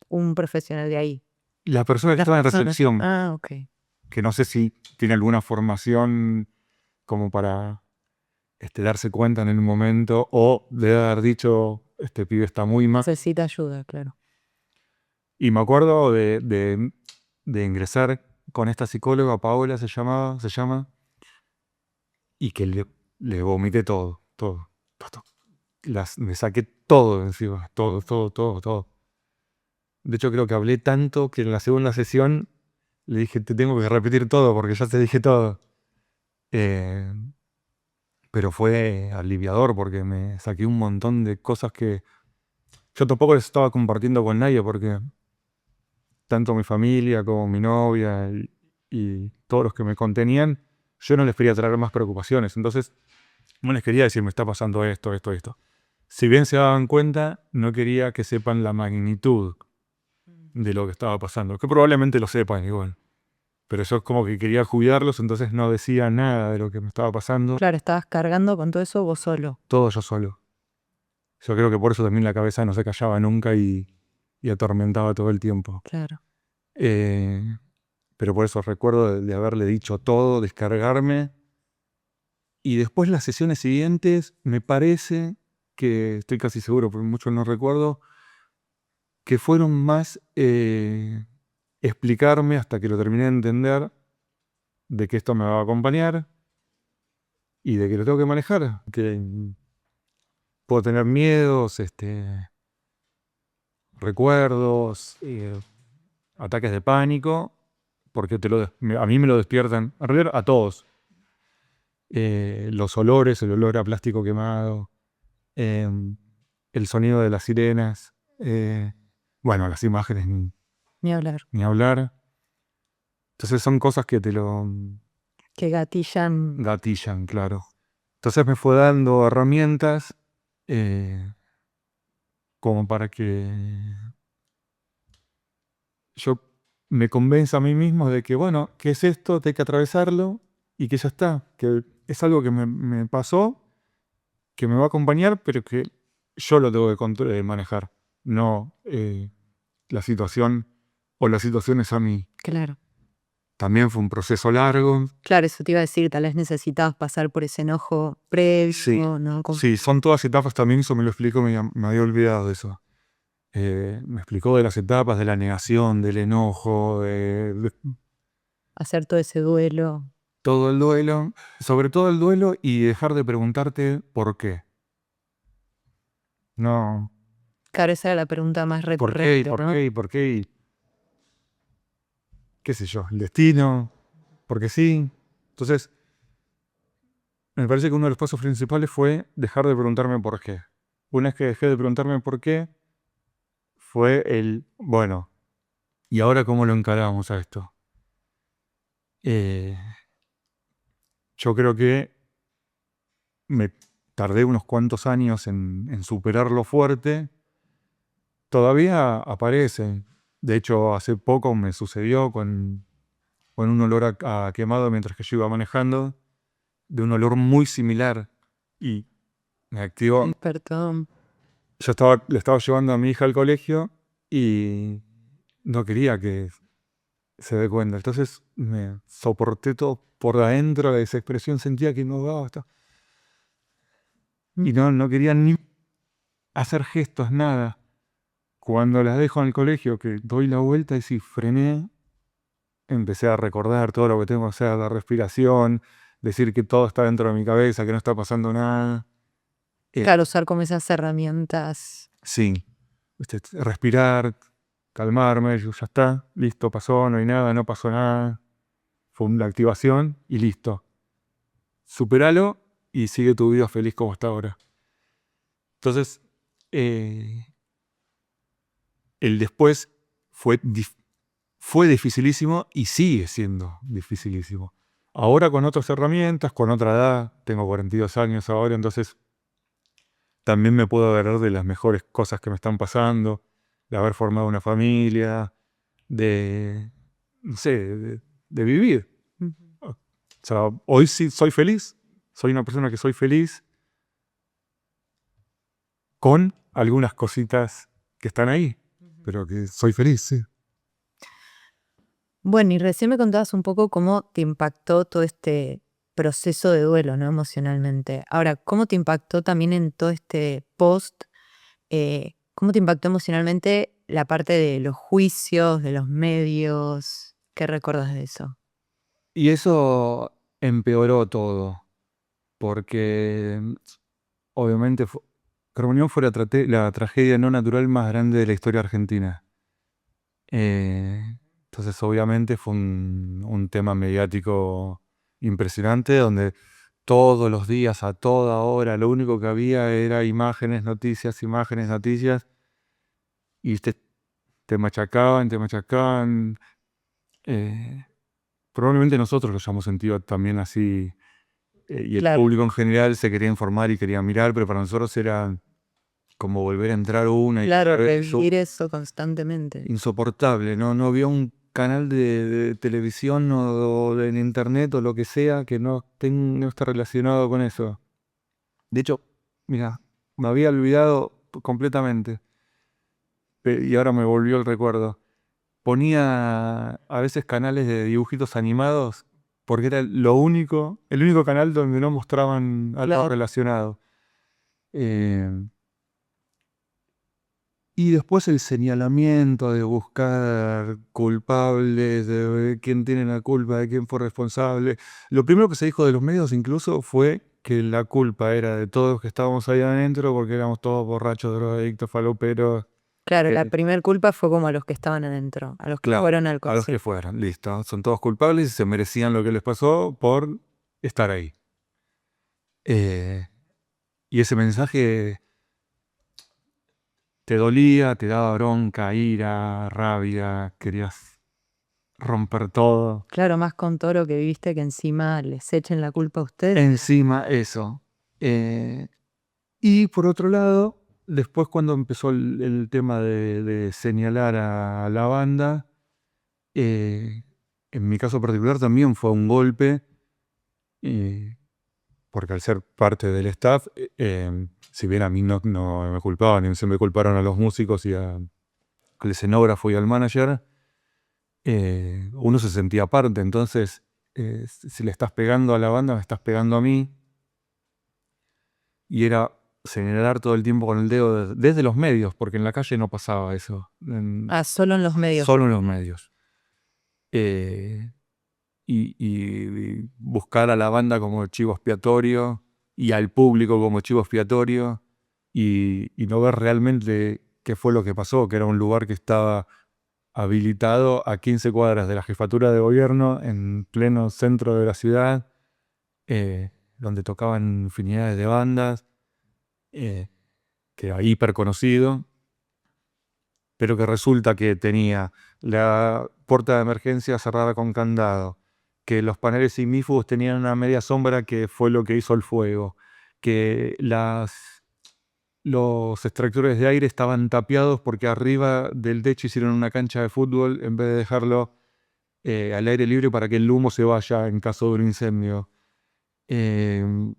Un profesional de ahí. La persona que estaba en recepción, Ah, ok. que no sé si tiene alguna formación como para darse cuenta en el momento, o debe haber dicho, este pibe está muy mal. Necesita ayuda, claro. Y me acuerdo de ingresar con esta psicóloga, Paola se llama, y que le vomité todo. Me saqué todo encima, todo. De hecho, creo que hablé tanto que en la segunda sesión le dije, te tengo que repetir todo porque ya te dije todo. Pero fue aliviador porque me saqué un montón de cosas que yo tampoco les estaba compartiendo con nadie porque tanto mi familia como mi novia y todos los que me contenían, yo no les quería traer más preocupaciones. Entonces, no les quería decir, me está pasando esto. Si bien se daban cuenta, no quería que sepan la magnitud de lo que estaba pasando, que probablemente lo sepan igual. Pero yo como que quería cuidarlos, entonces no decía nada de lo que me estaba pasando. Claro, estabas cargando con todo eso vos solo. Todo yo solo. Yo creo que por eso también la cabeza no se callaba nunca y atormentaba todo el tiempo. Claro. Pero por eso recuerdo de haberle dicho todo, descargarme. Y después las sesiones siguientes, me parece que, estoy casi seguro, porque mucho no recuerdo, que fueron más explicarme hasta que lo terminé de entender de que esto me va a acompañar y de que lo tengo que manejar. Que puedo tener miedos, recuerdos, ataques de pánico, porque a mí me lo despiertan, en realidad a todos. Los olores, el olor a plástico quemado, el sonido de las sirenas, bueno, las imágenes Ni hablar. ni hablar. Entonces son cosas que Que gatillan. gatillan, claro. Entonces me fue dando herramientas como para que yo me convenza a mí mismo de que, bueno, ¿qué es esto? Hay que atravesarlo y que ya está. Que es algo que me pasó, que me va a acompañar, pero que yo lo tengo que manejar, no la situación o las situaciones a mí. Claro. También fue un proceso largo. Claro, eso te iba a decir, tal vez necesitabas pasar por ese enojo previo, Sí, ¿no? sí, son todas etapas también, eso me lo explicó, me había olvidado de eso. Me explicó de las etapas, de la negación, del enojo, de Hacer todo ese duelo. todo el duelo, sobre todo el duelo y dejar de preguntarte por qué. No, Claro, esa era la pregunta más ¿por qué? recurrente, ¿Por ¿no? qué? ¿Por qué? ¿Qué sé yo? El destino, porque sí. Entonces, me parece que uno de los pasos principales fue dejar de preguntarme por qué. Una vez que dejé de preguntarme por qué, fue bueno, ¿y ahora cómo lo encaramos a esto? Yo creo que me tardé unos cuantos años en superarlo fuerte. Todavía aparece. De hecho, hace poco me sucedió con un olor a quemado mientras que yo iba manejando, de un olor muy similar. Y me activó. Perdón. Yo le estaba llevando a mi hija al colegio y no quería que se dé cuenta. Entonces me soporté todo por adentro, esa expresión, sentía que no daba hasta. Y no quería ni hacer gestos, nada. Cuando las dejo en el colegio, que doy la vuelta y si frené, empecé a recordar todo lo que tengo que hacer, la respiración, decir que todo está dentro de mi cabeza, que no está pasando nada. Claro, usar como esas herramientas. Sí, respirar, calmarme, ya está, listo, pasó, no hay nada, no pasó nada. Fue una activación y listo. Superalo y sigue tu vida feliz como está ahora. Entonces, el después fue dificilísimo y sigue siendo dificilísimo. Ahora con otras herramientas, con otra edad, tengo 42 años ahora, entonces también me puedo agarrar de las mejores cosas que me están pasando, de haber formado una familia, no sé, de vivir. O sea, hoy sí soy feliz, soy una persona que soy feliz con algunas cositas que están ahí, pero que soy feliz, sí. Bueno, y recién me contabas un poco cómo te impactó todo este proceso de duelo, ¿no? Emocionalmente. Ahora, ¿cómo te impactó también en todo este post? ¿Cómo te impactó emocionalmente la parte de los juicios, de los medios? ¿Qué recuerdas de eso? Y eso empeoró todo, porque obviamente Cromañón fue la tragedia no natural más grande de la historia argentina. Entonces obviamente fue un tema mediático impresionante, donde todos los días, a toda hora, lo único que había era imágenes, noticias, y te machacaban. Probablemente nosotros lo hayamos sentido también así, y el Claro. público en general se quería informar y quería mirar, pero para nosotros era como volver a entrar una y Claro, otra vez. revivir eso constantemente. Insoportable, no había un canal de televisión o en internet o lo que sea que no esté relacionado con eso. De hecho, mira, me había olvidado completamente, y ahora me volvió el recuerdo. Ponía a veces canales de dibujitos animados porque era el único canal donde no mostraban algo Claro. relacionado. Y después el señalamiento de buscar culpables, de ver quién tiene la culpa, de quién fue responsable. Lo primero que se dijo de los medios incluso fue que la culpa era de todos los que estábamos ahí adentro porque éramos todos borrachos, drogadictos, faloperos. Claro, la primer culpa fue como a los que estaban adentro, a los que Claro, fueron al a los que concierto. fueran, listo. Son todos culpables y se merecían lo que les pasó por estar ahí. Y ese mensaje te dolía, te daba bronca, ira, rabia, querías romper todo. Claro, más con todo lo que viviste que encima les echen la culpa a ustedes. Encima eso. Y por otro lado, después cuando empezó el tema de señalar a la banda, en mi caso particular también fue un golpe, porque al ser parte del staff, si bien a mí no me culpaban, se me culparon a los músicos y al escenógrafo y al manager, uno se sentía parte. Entonces, si le estás pegando a la banda, me estás pegando a mí. Y era señalar todo el tiempo con el dedo desde los medios, porque en la calle no pasaba eso. Solo en los medios. Solo en los medios. Y buscar a la banda como chivo expiatorio y al público como chivo expiatorio y no ver realmente qué fue lo que pasó, que era un lugar que estaba habilitado a 15 cuadras de la jefatura de gobierno en pleno centro de la ciudad, donde tocaban infinidades de bandas, que era hiper conocido, pero que resulta que tenía la puerta de emergencia cerrada con candado, que los paneles ignífugos tenían una media sombra que fue lo que hizo el fuego, que los extractores de aire estaban tapiados porque arriba del techo hicieron una cancha de fútbol en vez de dejarlo al aire libre para que el humo se vaya en caso de un incendio. Que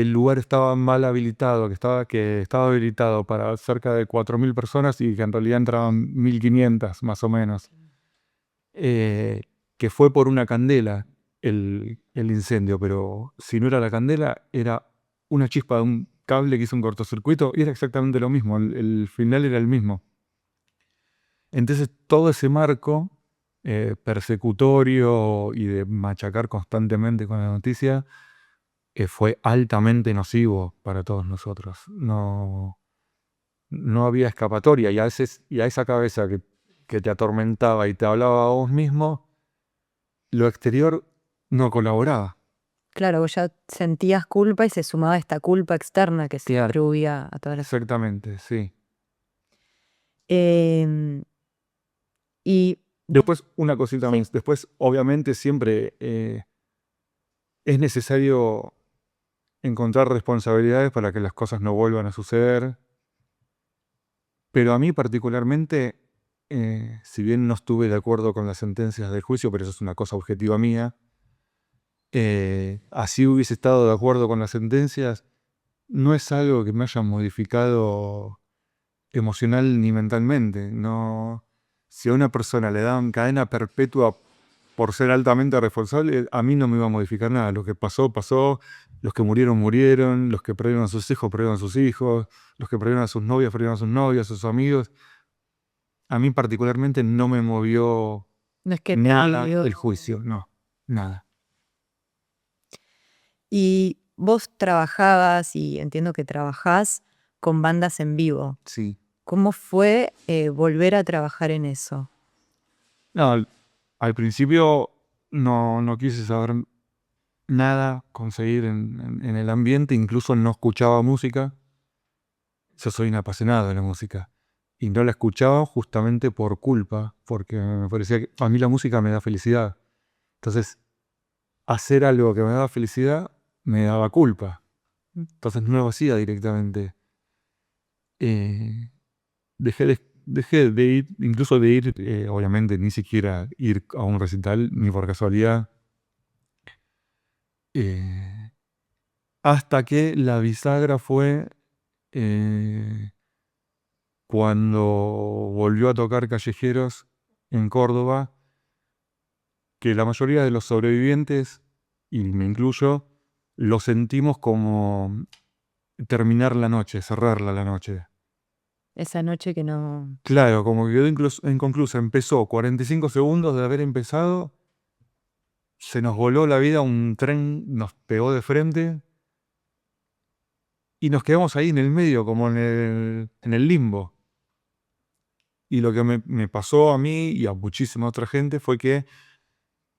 el lugar estaba mal habilitado, que estaba habilitado para cerca de 4.000 personas y que en realidad entraban 1.500 más o menos. Que fue por una candela el incendio, pero si no era la candela, era una chispa de un cable que hizo un cortocircuito y era exactamente lo mismo, el final era el mismo. Entonces todo ese marco persecutorio y de machacar constantemente con la noticia fue altamente nocivo para todos nosotros. No había escapatoria y a esa cabeza que te atormentaba y te hablaba a vos mismo, lo exterior no colaboraba. Claro, vos ya sentías culpa y se sumaba esta culpa externa que se atribuía a todas las... Exactamente, sí. Y después, una cosita más. Después, obviamente, siempre es necesario encontrar responsabilidades para que las cosas no vuelvan a suceder. Pero a mí particularmente, si bien no estuve de acuerdo con las sentencias del juicio, pero eso es una cosa objetiva mía, así hubiese estado de acuerdo con las sentencias, no es algo que me haya modificado emocional ni mentalmente. No, si a una persona le dan cadena perpetua por ser altamente responsable, a mí no me iba a modificar nada. Lo que pasó, pasó. Los que murieron, murieron. Los que perdieron a sus hijos, perdieron a sus hijos. Los que perdieron a sus novias, perdieron a sus novias, a sus amigos. A mí particularmente no me movió no es que nada el juicio, no, nada. Y vos trabajabas, y entiendo que trabajás con bandas en vivo. Sí. ¿Cómo fue volver a trabajar en eso? No, al principio no quise saber nada, conseguir en el ambiente, incluso no escuchaba música. Yo soy un apasionado de la música. Y no la escuchaba justamente por culpa, porque me parecía que a mí la música me da felicidad. Entonces, hacer algo que me daba felicidad me daba culpa. Entonces no lo hacía directamente. Dejé de ir, incluso de ir, obviamente ni siquiera ir a un recital, ni por casualidad. Hasta que la bisagra fue cuando volvió a tocar Callejeros en Córdoba, que la mayoría de los sobrevivientes, y me incluyo, lo sentimos como terminar la noche, cerrarla la noche. Esa noche que no... Claro, como que quedó inconclusa. Empezó 45 segundos de haber empezado, se nos voló la vida, un tren nos pegó de frente y nos quedamos ahí en el medio, como en el limbo. Y lo que me pasó a mí y a muchísima otra gente fue que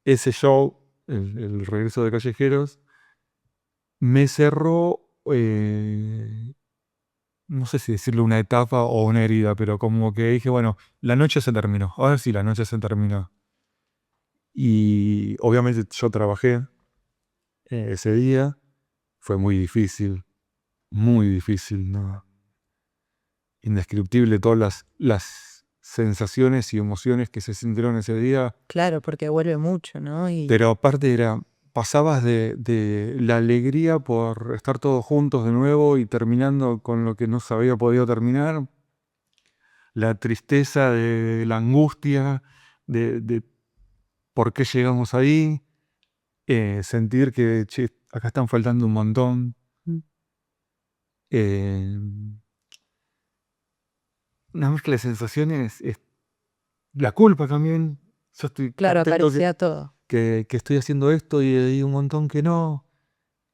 ese show, el regreso de Callejeros, me cerró, no sé si decirle una etapa o una herida, pero como que dije, bueno, la noche se terminó. Ahora sí, la noche se terminó. Y obviamente yo trabajé ese día. Fue muy difícil, ¿no? Indescriptible todas las sensaciones y emociones que se sintieron ese día. Claro, porque vuelve mucho, ¿no? Pero aparte era pasabas de la alegría por estar todos juntos de nuevo y terminando con lo que no se había podido terminar, la tristeza de la angustia, de por qué llegamos ahí, sentir que che, acá están faltando un montón. Eh, una mezcla de sensaciones, la culpa también. Yo estoy Claro, contento aparecía todo. que estoy haciendo esto y hay un montón que no.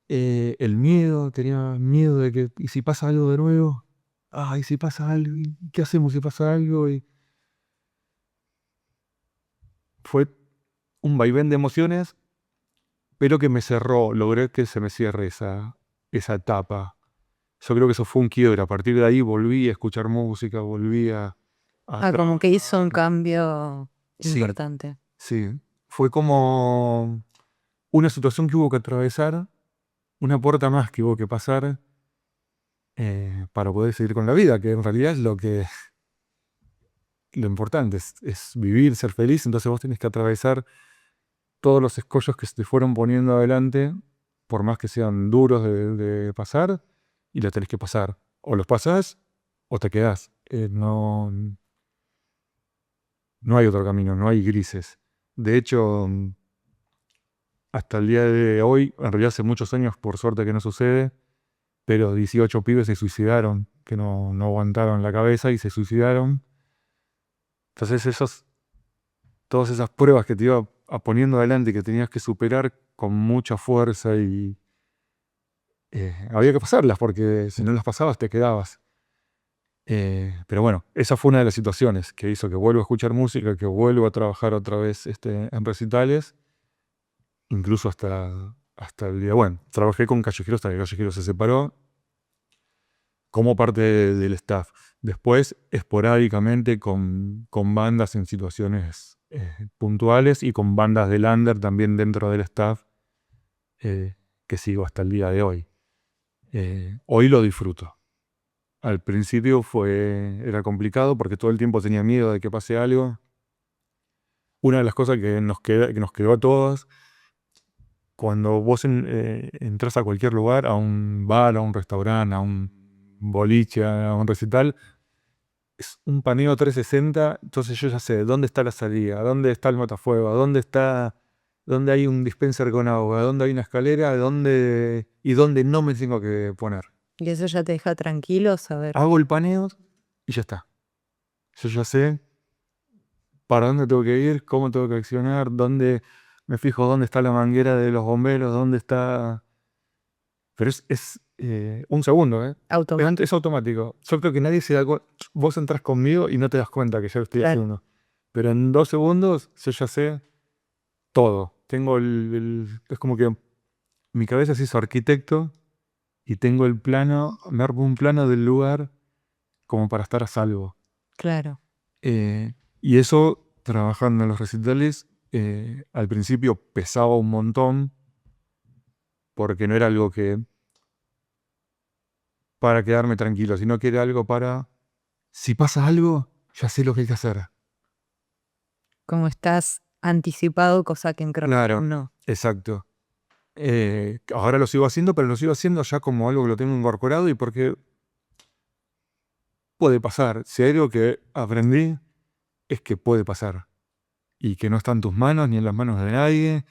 El miedo, tenía miedo de que, ¿y si pasa algo de nuevo? Ah, ¿y si pasa algo? ¿Y qué hacemos si pasa algo? Y fue un vaivén de emociones, pero que me cerró, logré que se me cierre esa etapa. Yo creo que eso fue un quiebre. A partir de ahí volví a escuchar música, volví a Como que hizo un trabajar. cambio Sí, importante. sí. Fue como una situación que hubo que atravesar, una puerta más que hubo que pasar para poder seguir con la vida, que en realidad es lo importante, es vivir, ser feliz. Entonces vos tenés que atravesar todos los escollos que se te fueron poniendo adelante, por más que sean duros de pasar, y los tenés que pasar. O los pasás o te quedás. No hay otro camino, no hay grises. De hecho, hasta el día de hoy, en realidad hace muchos años, por suerte que no sucede, pero 18 pibes se suicidaron, que no aguantaron la cabeza y se suicidaron. Entonces todas esas pruebas que te iba poniendo adelante y que tenías que superar con mucha fuerza y había que pasarlas porque si no las pasabas te quedabas. Pero bueno, esa fue una de las situaciones que hizo que vuelva a escuchar música, que vuelva a trabajar otra vez en recitales, incluso hasta el día. Bueno, trabajé con Callejeros hasta que Callejeros se separó como parte del staff. Después, esporádicamente, con bandas en situaciones puntuales y con bandas del under también dentro del staff, que sigo hasta el día de hoy. Hoy lo disfruto. Al principio era complicado porque todo el tiempo tenía miedo de que pase algo. Una de las cosas que nos quedó a todos, cuando vos entras a cualquier lugar, a un bar, a un restaurante, a un boliche, a un recital, es un paneo 360, entonces yo ya sé dónde está la salida, dónde está el matafuego, dónde hay un dispenser con agua, dónde hay una escalera, y dónde no me tengo que poner. Y eso ya te deja tranquilo saber. Hago el paneo y ya está. Yo ya sé para dónde tengo que ir, cómo tengo que accionar, me fijo dónde está la manguera de los bomberos, dónde está. Pero es un segundo, ¿eh? Automático. Es automático. Yo creo que nadie se da cuenta. Vos entras conmigo y no te das cuenta que ya lo estoy haciendo. Pero en 2 segundos yo ya sé todo. Tengo es como que mi cabeza se hizo arquitecto y tengo me armo un plano del lugar como para estar a salvo. Claro. Y eso, trabajando en los recitales, al principio pesaba un montón porque no era algo para quedarme tranquilo, sino que era algo para, si pasa algo, ya sé lo que hay que hacer. Como estás anticipado, cosa que en Claro, no. exacto. Ahora lo sigo haciendo, pero lo sigo haciendo ya como algo que lo tengo incorporado y porque puede pasar. Si hay algo que aprendí, es que puede pasar. Y que no está en tus manos ni en las manos de nadie.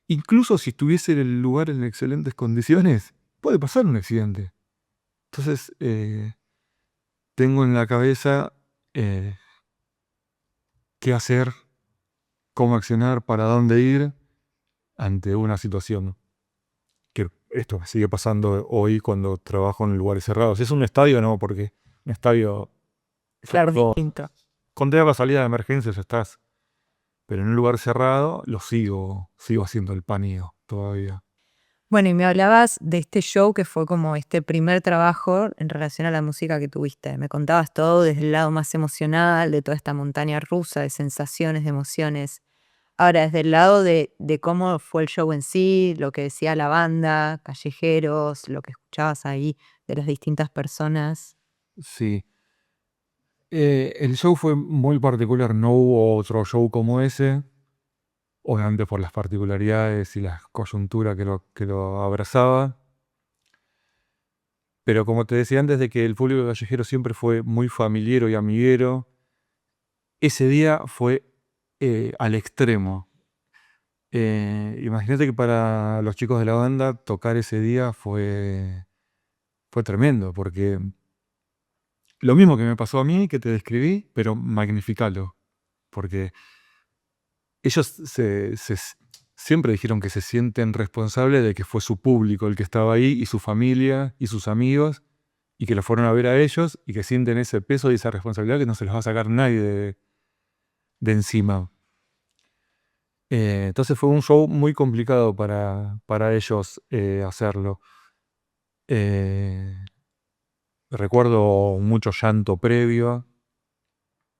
Incluso si estuviese en el lugar en excelentes condiciones, puede pasar un accidente. Entonces, tengo en la cabeza qué hacer, cómo accionar, para dónde ir ante una situación. Que esto me sigue pasando hoy cuando trabajo en lugares cerrados. Es un estadio, no, porque un estadio. Claro, distinto. Con la salida de emergencias estás. Pero en un lugar cerrado lo sigo haciendo el paneo todavía. Bueno, y me hablabas de este show que fue como este primer trabajo en relación a la música que tuviste. Me contabas todo desde el lado más emocional, de toda esta montaña rusa de sensaciones, de emociones. Ahora, desde el lado de cómo fue el show en sí, lo que decía la banda, callejeros, lo que escuchabas ahí de las distintas personas. Sí. El show fue muy particular. No hubo otro show como ese. obviamente por las particularidades y la coyuntura que lo abrazaba. Pero como te decía antes, de que el público callejero siempre fue muy familiero y amiguero, ese día fue al extremo. Imagínate que para los chicos de la banda tocar ese día fue tremendo, porque lo mismo que me pasó a mí, que te describí, pero magnificalo. Porque ellos siempre dijeron que se sienten responsables de que fue su público el que estaba ahí, y su familia, y sus amigos, y que los fueron a ver a ellos, y que sienten ese peso y esa responsabilidad que no se los va a sacar nadie de encima. Entonces fue un show muy complicado para ellos hacerlo. Recuerdo mucho llanto previo,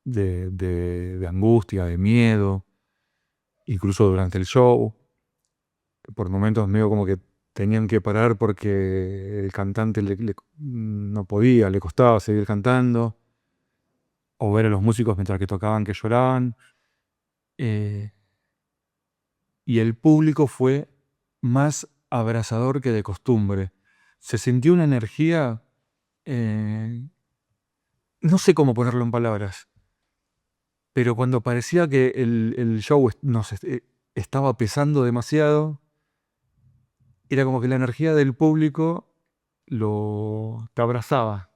de angustia, de miedo, incluso durante el show. Por momentos medio como que tenían que parar porque el cantante no podía, le costaba seguir cantando, o ver a los músicos mientras que tocaban que lloraban. Y el público fue más abrazador que de costumbre. Se sintió una energía, no sé cómo ponerlo en palabras, pero cuando parecía que el show estaba pesando demasiado, era como que la energía del público te abrazaba.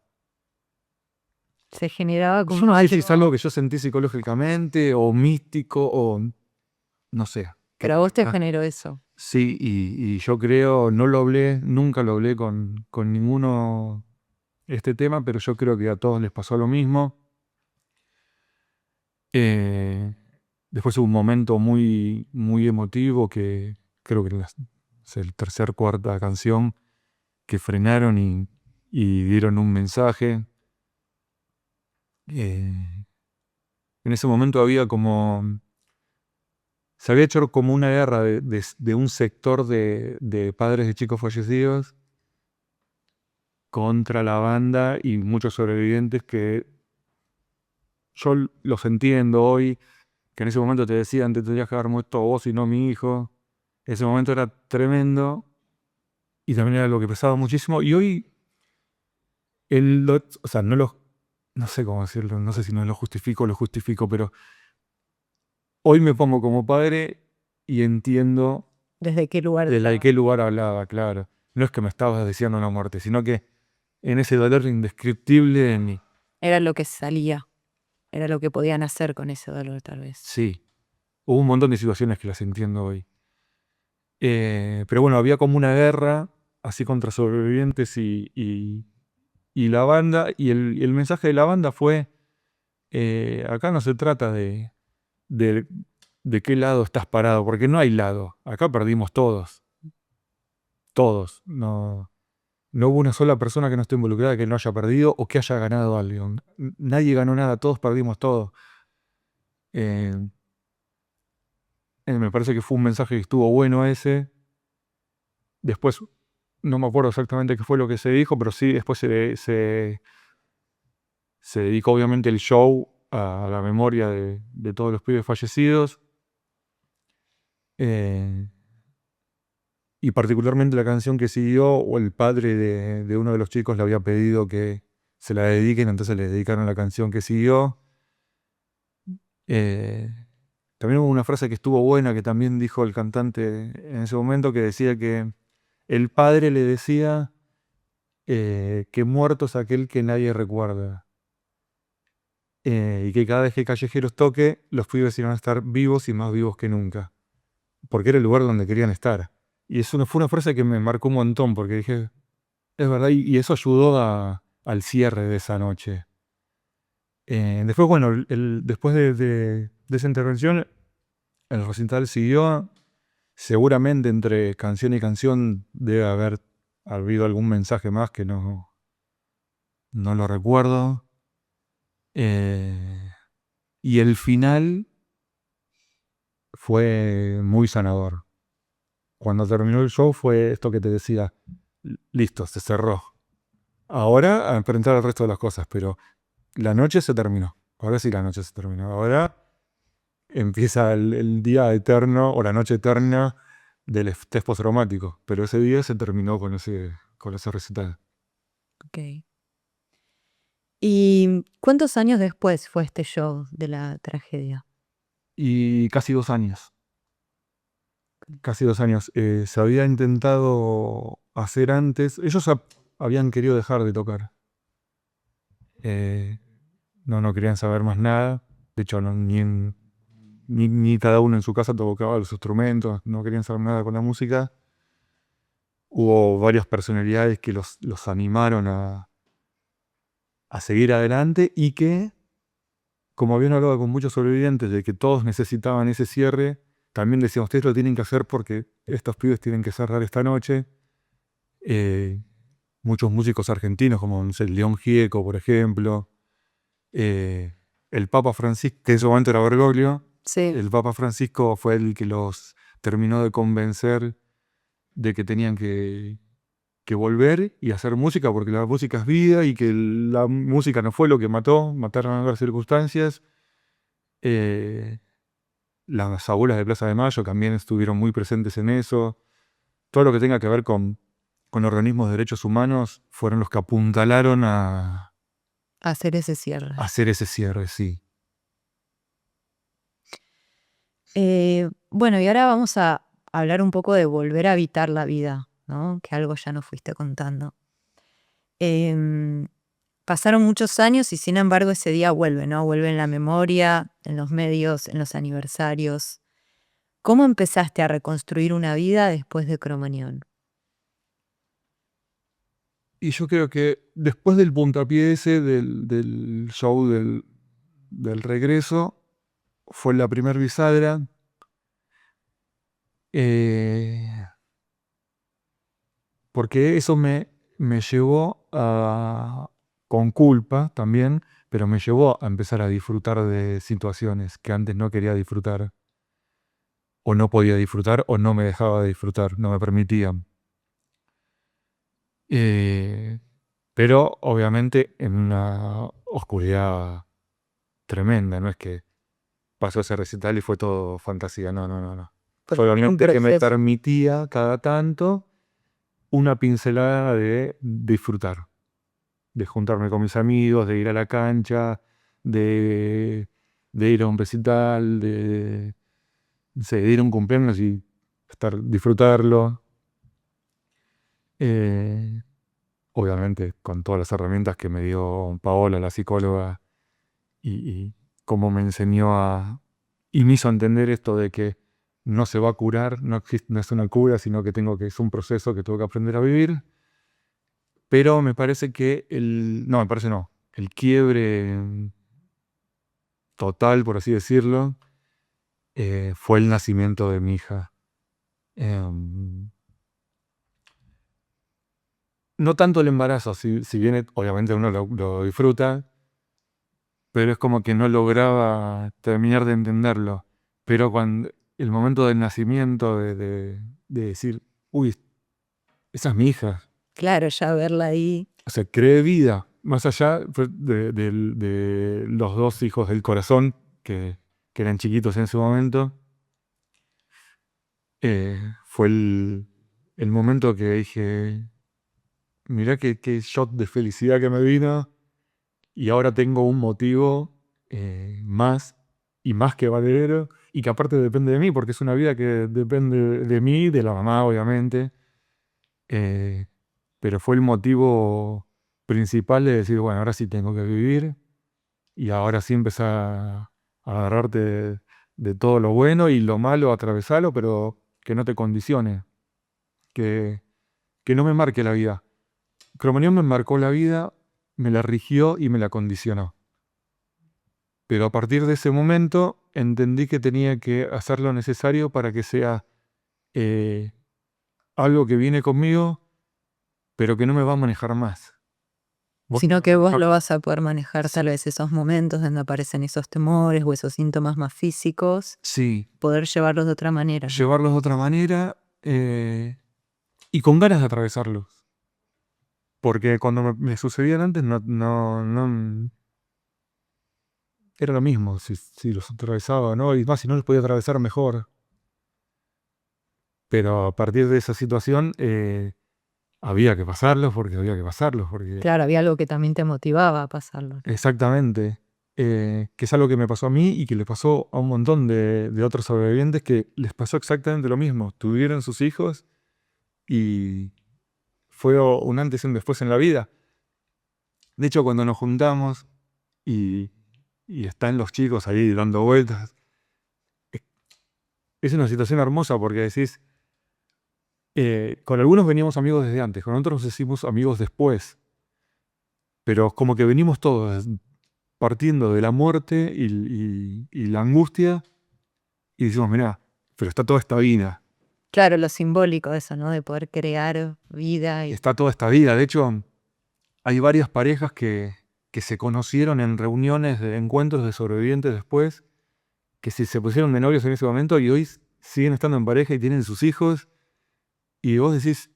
Se generaba como Yo no sé si es algo. algo que yo sentí psicológicamente o místico o no sé. Pero a vos te Ah, generó eso. sí, y yo creo, nunca lo hablé con ninguno este tema, pero yo creo que a todos les pasó lo mismo. Después hubo un momento muy, muy emotivo que creo que es el tercer, cuarta canción, que frenaron y dieron un mensaje. En ese momento se había hecho como una guerra de un sector de padres de chicos fallecidos contra la banda y muchos sobrevivientes, que yo los entiendo hoy, que en ese momento te decían: te tendrías que haber muerto vos y no mi hijo. Ese momento era tremendo y también era lo que pesaba muchísimo. Y hoy, o sea, no sé cómo decirlo, no sé si no lo justifico o lo justifico, pero hoy me pongo como padre y entiendo ¿Desde qué lugar? de qué lugar hablaba, claro. No es que me estabas deseando una muerte, sino que en ese dolor indescriptible de mí. Era lo que salía. Era lo que podían hacer con ese dolor, tal vez. Sí, hubo un montón de situaciones que las entiendo hoy. Pero bueno, había como una guerra así contra sobrevivientes y la banda, y el mensaje de la banda fue: acá no se trata de qué lado estás parado, porque no hay lado. Acá perdimos todos. Todos. No hubo una sola persona que no esté involucrada que no haya perdido o que haya ganado algo. Nadie ganó nada, todos perdimos todo. Eh, Me parece que fue un mensaje que estuvo bueno ese. Después, no me acuerdo exactamente qué fue lo que se dijo, pero sí, después se dedicó obviamente el show a la memoria de todos los pibes fallecidos. Y particularmente la canción que siguió, o el padre de uno de los chicos le había pedido que se la dediquen, entonces le dedicaron la canción que siguió. También hubo una frase que estuvo buena, que también dijo el cantante en ese momento, que decía que el padre le decía que muerto es aquel que nadie recuerda. Y que cada vez que Callejeros toque, los pibes iban a estar vivos y más vivos que nunca. Porque era el lugar donde querían estar. Y eso fue una frase que me marcó un montón, porque dije, es verdad, y eso ayudó al cierre de esa noche. Después, bueno, después de esa intervención, el recital siguió. Seguramente entre canción y canción debe haber habido algún mensaje más que no lo recuerdo. Y el final fue muy sanador. Cuando terminó el show fue esto que te decía: listo, se cerró. Ahora a enfrentar el resto de las cosas, pero la noche se terminó. Ahora sí la noche se terminó. Ahora empieza el día eterno o la noche eterna del estrés postraumático. Pero ese día se terminó con ese recital. Ok. ¿Y cuántos años después fue este show de la tragedia? Y casi 2 años. Casi 2 años. Se había intentado hacer antes. Ellos habían querido dejar de tocar. No querían saber más nada. De hecho, ni cada uno en su casa tocaba los instrumentos. No querían saber nada con la música. Hubo varias personalidades que los animaron a seguir adelante y que, como habían hablado con muchos sobrevivientes de que todos necesitaban ese cierre, también decían, ustedes lo tienen que hacer porque estos pibes tienen que cerrar esta noche. Muchos músicos argentinos, como no sé, León Gieco, por ejemplo, el Papa Francisco, que en ese momento era Bergoglio, Sí. el Papa Francisco fue el que los terminó de convencer de que tenían que volver y hacer música, porque la música es vida y que la música no fue lo que mataron otras circunstancias. Las abuelas de Plaza de Mayo también estuvieron muy presentes en eso. Todo lo que tenga que ver con organismos de derechos humanos fueron los que apuntalaron a Hacer ese cierre. hacer ese cierre, sí. Bueno, y ahora vamos a hablar un poco de volver a habitar la vida, ¿no? Que algo ya nos fuiste contando. Pasaron muchos años y sin embargo ese día vuelve, ¿no? Vuelve en la memoria, en los medios, en los aniversarios. ¿Cómo empezaste a reconstruir una vida después de Cromañón? Y yo creo que después del puntapié ese del show del regreso, fue la primer bisagra. Porque eso me llevó con culpa también, pero me llevó a empezar a disfrutar de situaciones que antes no quería disfrutar, o no podía disfrutar, o no me dejaba de disfrutar, no me permitían. Pero obviamente en una oscuridad tremenda, no es que pasó ese recital y fue todo fantasía, no. Fue obviamente que me permitía cada tanto una pincelada de disfrutar, de juntarme con mis amigos, de ir a la cancha, de ir a un recital, no sé, de ir a un cumpleaños y disfrutarlo. Obviamente con todas las herramientas que me dio Paola, la psicóloga, y cómo me enseñó y me hizo entender esto de que no se va a curar, no es una cura, sino que es un proceso que tengo que aprender a vivir. Pero me parece que el quiebre total, por así decirlo, fue el nacimiento de mi hija. No tanto el embarazo, si bien obviamente uno lo disfruta, pero es como que no lograba terminar de entenderlo. Pero cuando el momento del nacimiento, de decir, uy, esa es mi hija. Claro, ya verla ahí. O sea, creé vida, más allá de los 2 hijos del corazón, que eran chiquitos en ese momento. Fue el momento que dije, mirá qué shot de felicidad que me vino, y ahora tengo un motivo más y más que valedero, y que aparte depende de mí, porque es una vida que depende de mí, de la mamá, obviamente. Pero fue el motivo principal de decir, bueno, ahora sí tengo que vivir, y ahora sí empezar a agarrarte de todo lo bueno y lo malo, atravesarlo, pero que no te condicione, que no me marque la vida. Cromañón me marcó la vida, me la rigió y me la condicionó. Pero a partir de ese momento entendí que tenía que hacer lo necesario para que sea algo que viene conmigo, pero que no me va a manejar más. Sino que vos lo vas a poder manejar tal vez esos momentos donde aparecen esos temores o esos síntomas más físicos. Sí. Poder llevarlos de otra manera. Llevarlos de otra manera y con ganas de atravesarlos. Porque cuando me sucedían antes, era lo mismo, si los atravesaba o no, y más si no los podía atravesar mejor. Pero a partir de esa situación había que pasarlos porque había que pasarlos. Porque Claro, había algo que también te motivaba a pasarlo. exactamente. Que es algo que me pasó a mí y que le pasó a un montón de otros sobrevivientes que les pasó exactamente lo mismo. Tuvieron sus hijos y fue un antes y un después en la vida. De hecho, cuando nos juntamos y están los chicos ahí dando vueltas, es una situación hermosa porque decís, con algunos veníamos amigos desde antes, con otros nos hicimos amigos después, pero como que venimos todos partiendo de la muerte y la angustia y decimos, mirá, pero está toda esta vida, Claro, lo simbólico de eso, ¿no? De poder crear vida y está toda esta vida. De hecho, hay varias parejas que se conocieron en reuniones de encuentros de sobrevivientes después, que se pusieron de novios en ese momento y hoy siguen estando en pareja y tienen sus hijos. Y vos decís,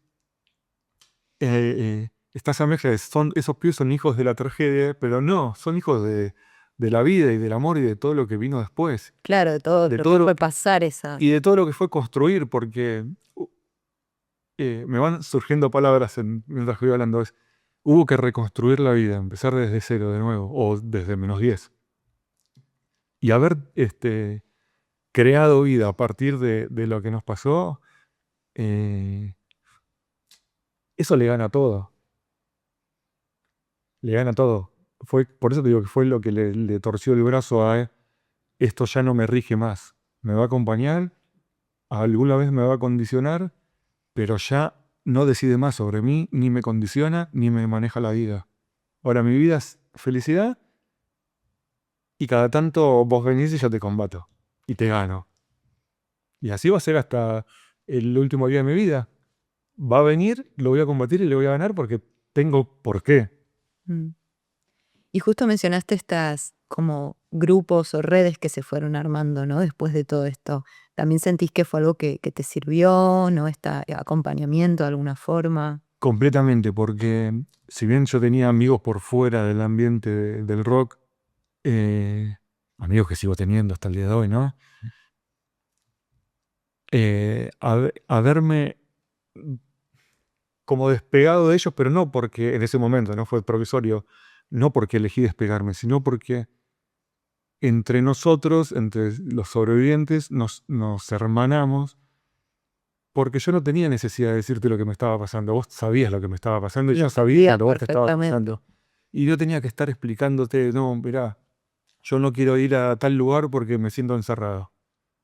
está esa mezcla de esos pibes son hijos de la tragedia, pero no, son hijos de la vida y del amor y de todo lo que vino después. claro, de todo De lo todo que lo- fue pasar esa. Y de todo lo que fue construir, porque me van surgiendo palabras mientras que voy hablando. Hubo que reconstruir la vida, empezar desde cero de nuevo, o desde -10. Y haber creado vida a partir de lo que nos pasó, eh, eso le gana todo. Le gana todo. Por eso te digo que fue lo que le torció el brazo a esto ya no me rige más. Me va a acompañar, alguna vez me va a condicionar, pero ya no decide más sobre mí, ni me condiciona, ni me maneja la vida. Ahora mi vida es felicidad y cada tanto vos venís y yo te combato y te gano. Y así va a ser hasta el último día de mi vida. Va a venir, lo voy a combatir y le voy a ganar porque tengo por qué. Mm. Y justo mencionaste estas como grupos o redes que se fueron armando, ¿no? Después de todo esto. ¿También sentís que fue algo que te sirvió, ¿no? Este acompañamiento de alguna forma. Completamente, porque si bien yo tenía amigos por fuera del ambiente del rock, amigos que sigo teniendo hasta el día de hoy, ¿no? Haberme como despegado de ellos, pero no porque en ese momento no fue provisorio, no porque elegí despegarme, sino porque entre nosotros, entre los sobrevivientes, nos hermanamos, porque yo no tenía necesidad de decirte lo que me estaba pasando. Vos sabías lo que me estaba pasando y yo sabía lo que vos te estaba Perfectamente. pasando. Y yo tenía que estar explicándote, no, mirá, yo no quiero ir a tal lugar porque me siento encerrado.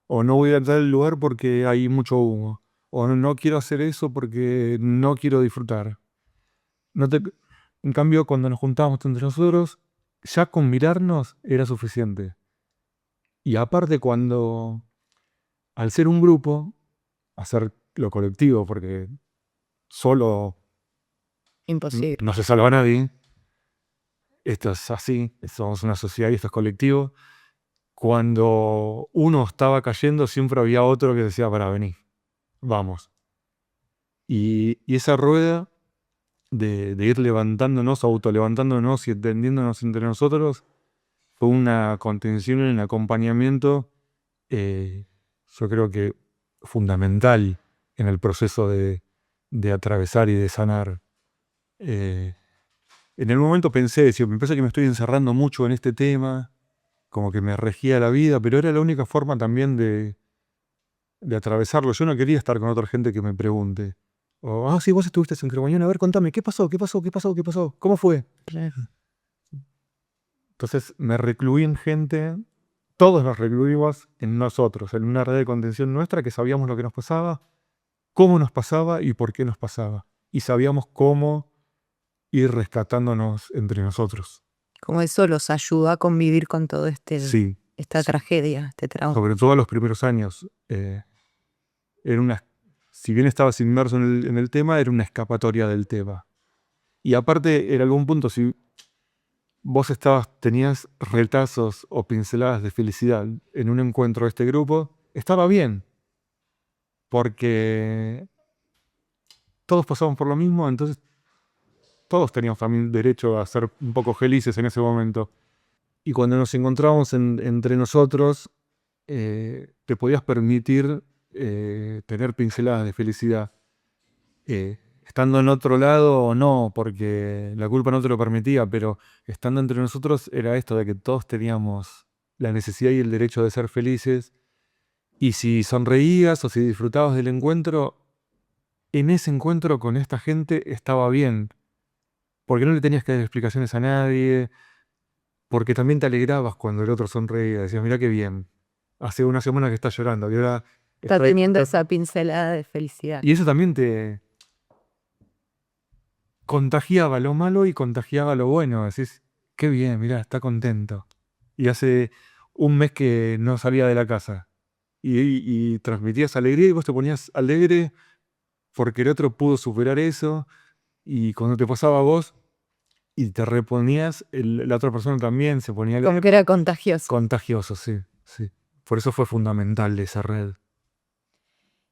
O no voy a tal lugar porque hay mucho humo. O no quiero hacer eso porque no quiero disfrutar. En cambio, cuando nos juntábamos entre nosotros, ya con mirarnos era suficiente. Y aparte al ser un grupo, hacer lo colectivo, porque solo Imposible. no se salva nadie, esto es así, somos una sociedad y esto es colectivo. Cuando uno estaba cayendo, siempre había otro que decía, para venir, vamos. Y esa rueda de ir levantándonos, autolevantándonos y entendiéndonos entre nosotros, fue una contención y un acompañamiento, yo creo que fundamental en el proceso de atravesar y de sanar. En el momento pensé, me parece que me estoy encerrando mucho en este tema, como que me regía la vida, pero era la única forma también de atravesarlo. Yo no quería estar con otra gente que me pregunte. O, sí, vos estuviste en Cromañón, a ver, contame, ¿qué pasó? ¿Qué pasó? ¿Qué pasó? ¿Qué pasó? ¿Cómo fue? Claro. Entonces me recluí en gente, todos nos recluimos en nosotros, en una red de contención nuestra que sabíamos lo que nos pasaba, cómo nos pasaba y por qué nos pasaba. Y sabíamos cómo ir rescatándonos entre nosotros. Como eso los ayudó a convivir con todo Sí, esta sí. tragedia, este trauma. Sobre todo los primeros años. Si bien estabas inmerso en el tema, era una escapatoria del tema. Y aparte, en algún punto, si vos tenías retazos o pinceladas de felicidad en un encuentro de este grupo, estaba bien. Porque todos pasaban por lo mismo, entonces todos teníamos también derecho a ser un poco felices en ese momento. Y cuando nos encontrábamos entre nosotros, te podías permitir tener pinceladas de felicidad. Estando en otro lado o no, porque la culpa no te lo permitía, pero estando entre nosotros era esto de que todos teníamos la necesidad y el derecho de ser felices. Y si sonreías o si disfrutabas del encuentro, en ese encuentro con esta gente estaba bien. Porque no le tenías que dar explicaciones a nadie, porque también te alegrabas cuando el otro sonreía. Decías, mirá qué bien, hace una semana que estás llorando y ahora Está teniendo esa pincelada de felicidad. Y eso también te contagiaba lo malo y contagiaba lo bueno. Decís, qué bien, mirá, está contento. Y hace un mes que no salía de la casa. Y transmitías alegría y vos te ponías alegre porque el otro pudo superar eso. Y cuando te pasaba a vos y te reponías, la otra persona también se ponía Como que era contagioso. contagioso, sí, sí. Por eso fue fundamental esa red.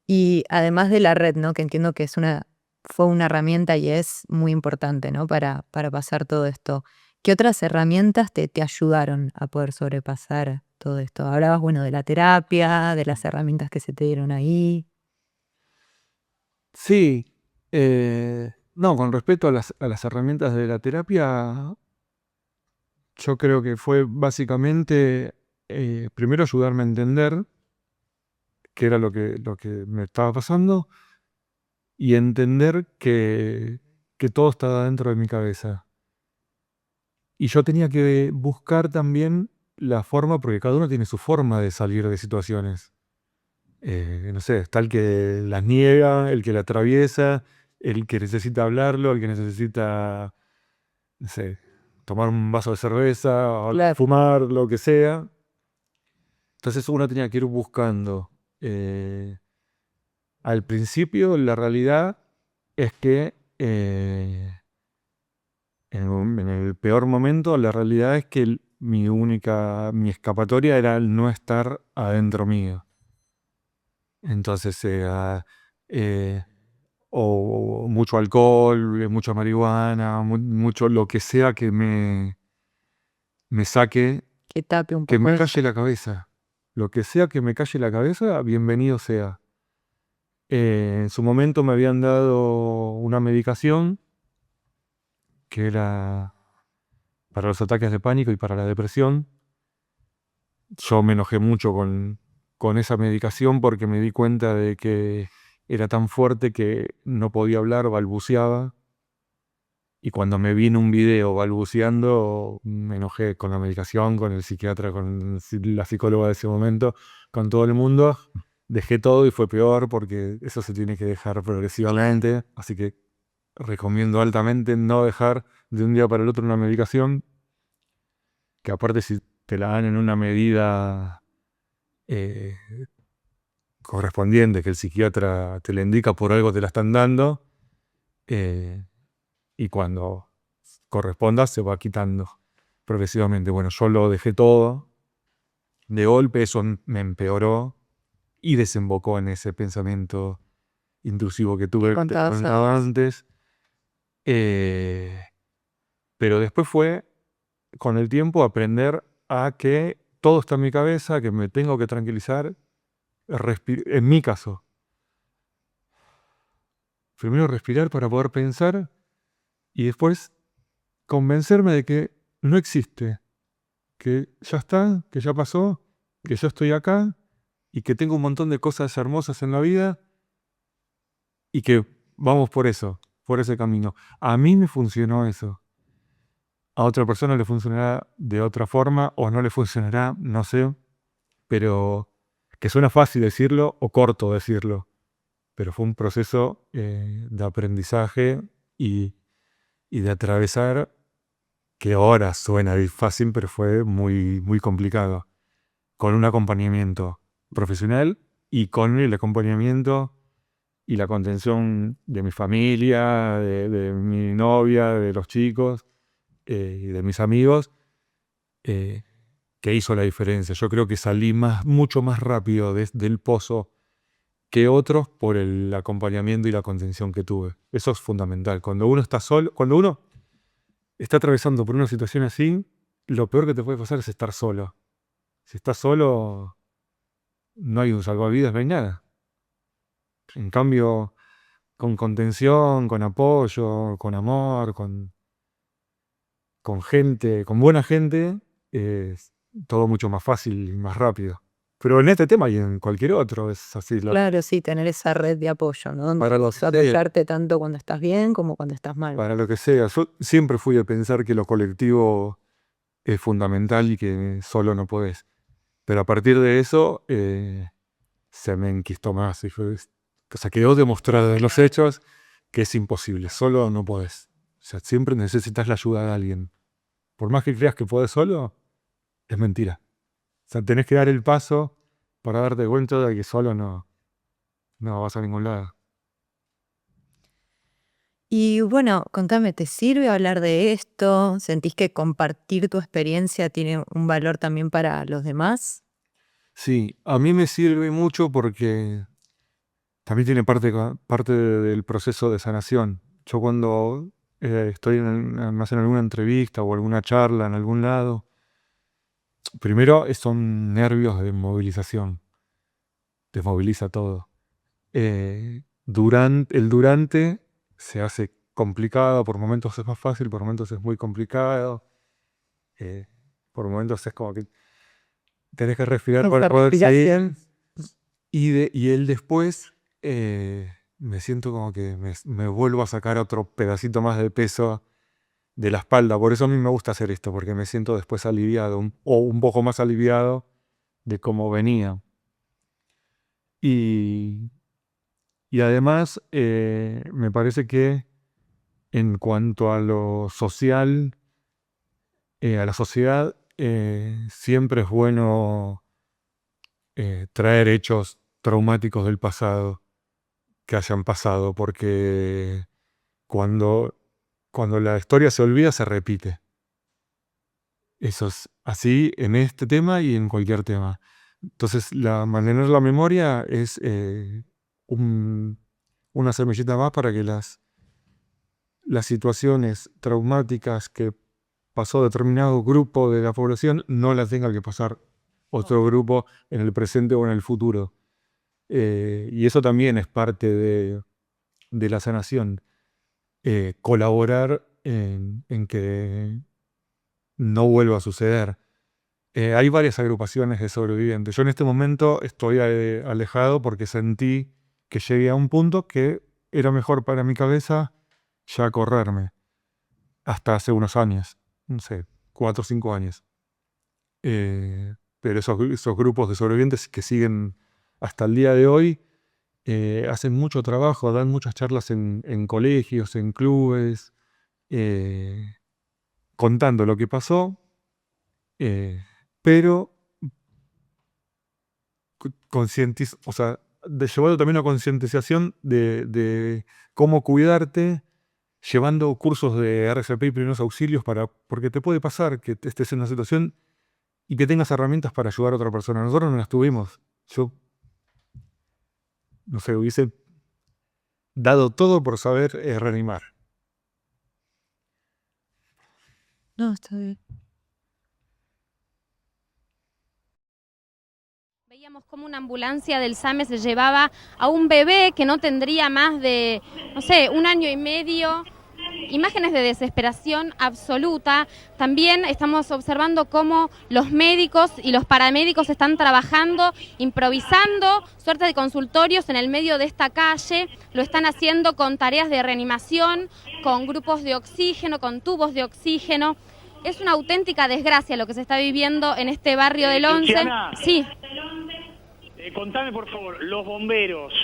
Y además de la red, ¿no? Que entiendo que fue una herramienta y es muy importante, ¿no? Para pasar todo esto. ¿Qué otras herramientas te ayudaron a poder sobrepasar todo esto? Hablabas, bueno, de la terapia, de las herramientas que se te dieron ahí. Sí, no, con respecto a las herramientas de la terapia, yo creo que fue básicamente primero ayudarme a entender qué era lo que me estaba pasando y entender que todo estaba dentro de mi cabeza. Y yo tenía que buscar también la forma, porque cada uno tiene su forma de salir de situaciones. No sé, está el que las niega, el que la atraviesa, el que necesita hablarlo, el que necesita, no sé, tomar un vaso de cerveza, o Claro. fumar, lo que sea. Entonces uno tenía que ir buscando. Al principio, la realidad es que en el peor momento, la realidad es que mi escapatoria era el no estar adentro mío. Entonces era o mucho alcohol, mucha marihuana, mucho lo que sea que me saque, Que tape un que poco me eso. calle la cabeza. Lo que sea que me calle la cabeza, bienvenido sea. En su momento me habían dado una medicación que era para los ataques de pánico y para la depresión. Yo me enojé mucho con esa medicación porque me di cuenta de que era tan fuerte que no podía hablar, balbuceaba. Y cuando me vi en un video balbuceando, me enojé con la medicación, con el psiquiatra, con la psicóloga de ese momento, con todo el mundo. Dejé todo y fue peor porque eso se tiene que dejar progresivamente. Así que recomiendo altamente no dejar de un día para el otro una medicación, que aparte si te la dan en una medida correspondiente, que el psiquiatra te la indica por algo, te la están dando, y cuando corresponda se va quitando progresivamente. Bueno, yo lo dejé todo. De golpe eso me empeoró y desembocó en ese pensamiento intrusivo que tuve contaba antes. Pero después fue, con el tiempo, aprender a que todo está en mi cabeza, que me tengo que tranquilizar. En mi caso, primero respirar para poder pensar y después convencerme de que no existe, que ya está, que ya pasó, que yo estoy acá y que tengo un montón de cosas hermosas en la vida y que vamos por eso, por ese camino. A mí me funcionó eso. A otra persona le funcionará de otra forma o no le funcionará, no sé, pero que suena fácil decirlo o corto decirlo. Pero fue un proceso de aprendizaje y de atravesar, que ahora suena fácil, pero fue muy, muy complicado, con un acompañamiento profesional y con el acompañamiento y la contención de mi familia, de mi novia, de los chicos y de mis amigos, que hizo la diferencia. Yo creo que salí mucho más rápido del pozo que otros por el acompañamiento y la contención que tuve. Eso es fundamental. Cuando uno está solo, cuando uno está atravesando por una situación así, lo peor que te puede pasar es estar solo. Si estás solo, no hay un salvavidas, no hay nada. En cambio, con contención, con apoyo, con amor, con gente, con buena gente, es todo mucho más fácil y más rápido. Pero en este tema y en cualquier otro es así. Claro, sí, tener esa red de apoyo, ¿no? Para lo que sea, Apoyarte tanto cuando estás bien como cuando estás mal. para lo que sea. Yo siempre fui a pensar que lo colectivo es fundamental y que solo no podés. Pero a partir de eso se me enquistó más. O sea, quedó demostrado en los hechos que es imposible. Solo no podés. O sea, siempre necesitas la ayuda de alguien. Por más que creas que podés solo, es mentira. O sea, tenés que dar el paso para darte cuenta de que solo no vas a ningún lado. Y bueno, contame, ¿te sirve hablar de esto? ¿Sentís que compartir tu experiencia tiene un valor también para los demás? Sí, a mí me sirve mucho porque también tiene parte del proceso de sanación. Yo cuando estoy me hacen alguna entrevista o alguna charla en algún lado, primero son nervios de movilización, desmoviliza todo. Durante se hace complicado, por momentos es más fácil, por momentos es muy complicado, por momentos es como que tenés que respirar para poder seguir. Y el después me siento como que me vuelvo a sacar otro pedacito más de peso de la espalda. Por eso a mí me gusta hacer esto, porque me siento después aliviado, o un poco más aliviado de cómo venía. Y, y además me parece que en cuanto a lo social, a la sociedad, siempre es bueno traer hechos traumáticos del pasado que hayan pasado, porque cuando la historia se olvida, se repite. Eso es así en este tema y en cualquier tema. Entonces, mantener la memoria es una semillita más para que las situaciones traumáticas que pasó determinado grupo de la población no las tenga que pasar otro grupo en el presente o en el futuro. Y eso también es parte de la sanación. Colaborar en que no vuelva a suceder. Hay varias agrupaciones de sobrevivientes. Yo en este momento estoy alejado porque sentí que llegué a un punto que era mejor para mi cabeza ya correrme. Hasta hace unos años, no sé, 4 o 5 años. Pero esos grupos de sobrevivientes que siguen hasta el día de hoy hacen mucho trabajo, dan muchas charlas en colegios, en clubes, contando lo que pasó, pero o sea, llevando también una concientización de cómo cuidarte, llevando cursos de RCP y primeros auxilios porque te puede pasar que estés en una situación y que tengas herramientas para ayudar a otra persona. Nosotros no las tuvimos. Yo, no sé, hubiese dado todo por saber reanimar. No, está bien. Veíamos cómo una ambulancia del SAME se llevaba a un bebé que no tendría más de, no sé, 1 año y medio. Imágenes de desesperación absoluta. También estamos observando cómo los médicos y los paramédicos están trabajando, improvisando, suerte de consultorios en el medio de esta calle. Lo están haciendo con tareas de reanimación, con grupos de oxígeno, con tubos de oxígeno. Es una auténtica desgracia lo que se está viviendo en este barrio del 11. Cristiana, Sí. Contame por favor, los bomberos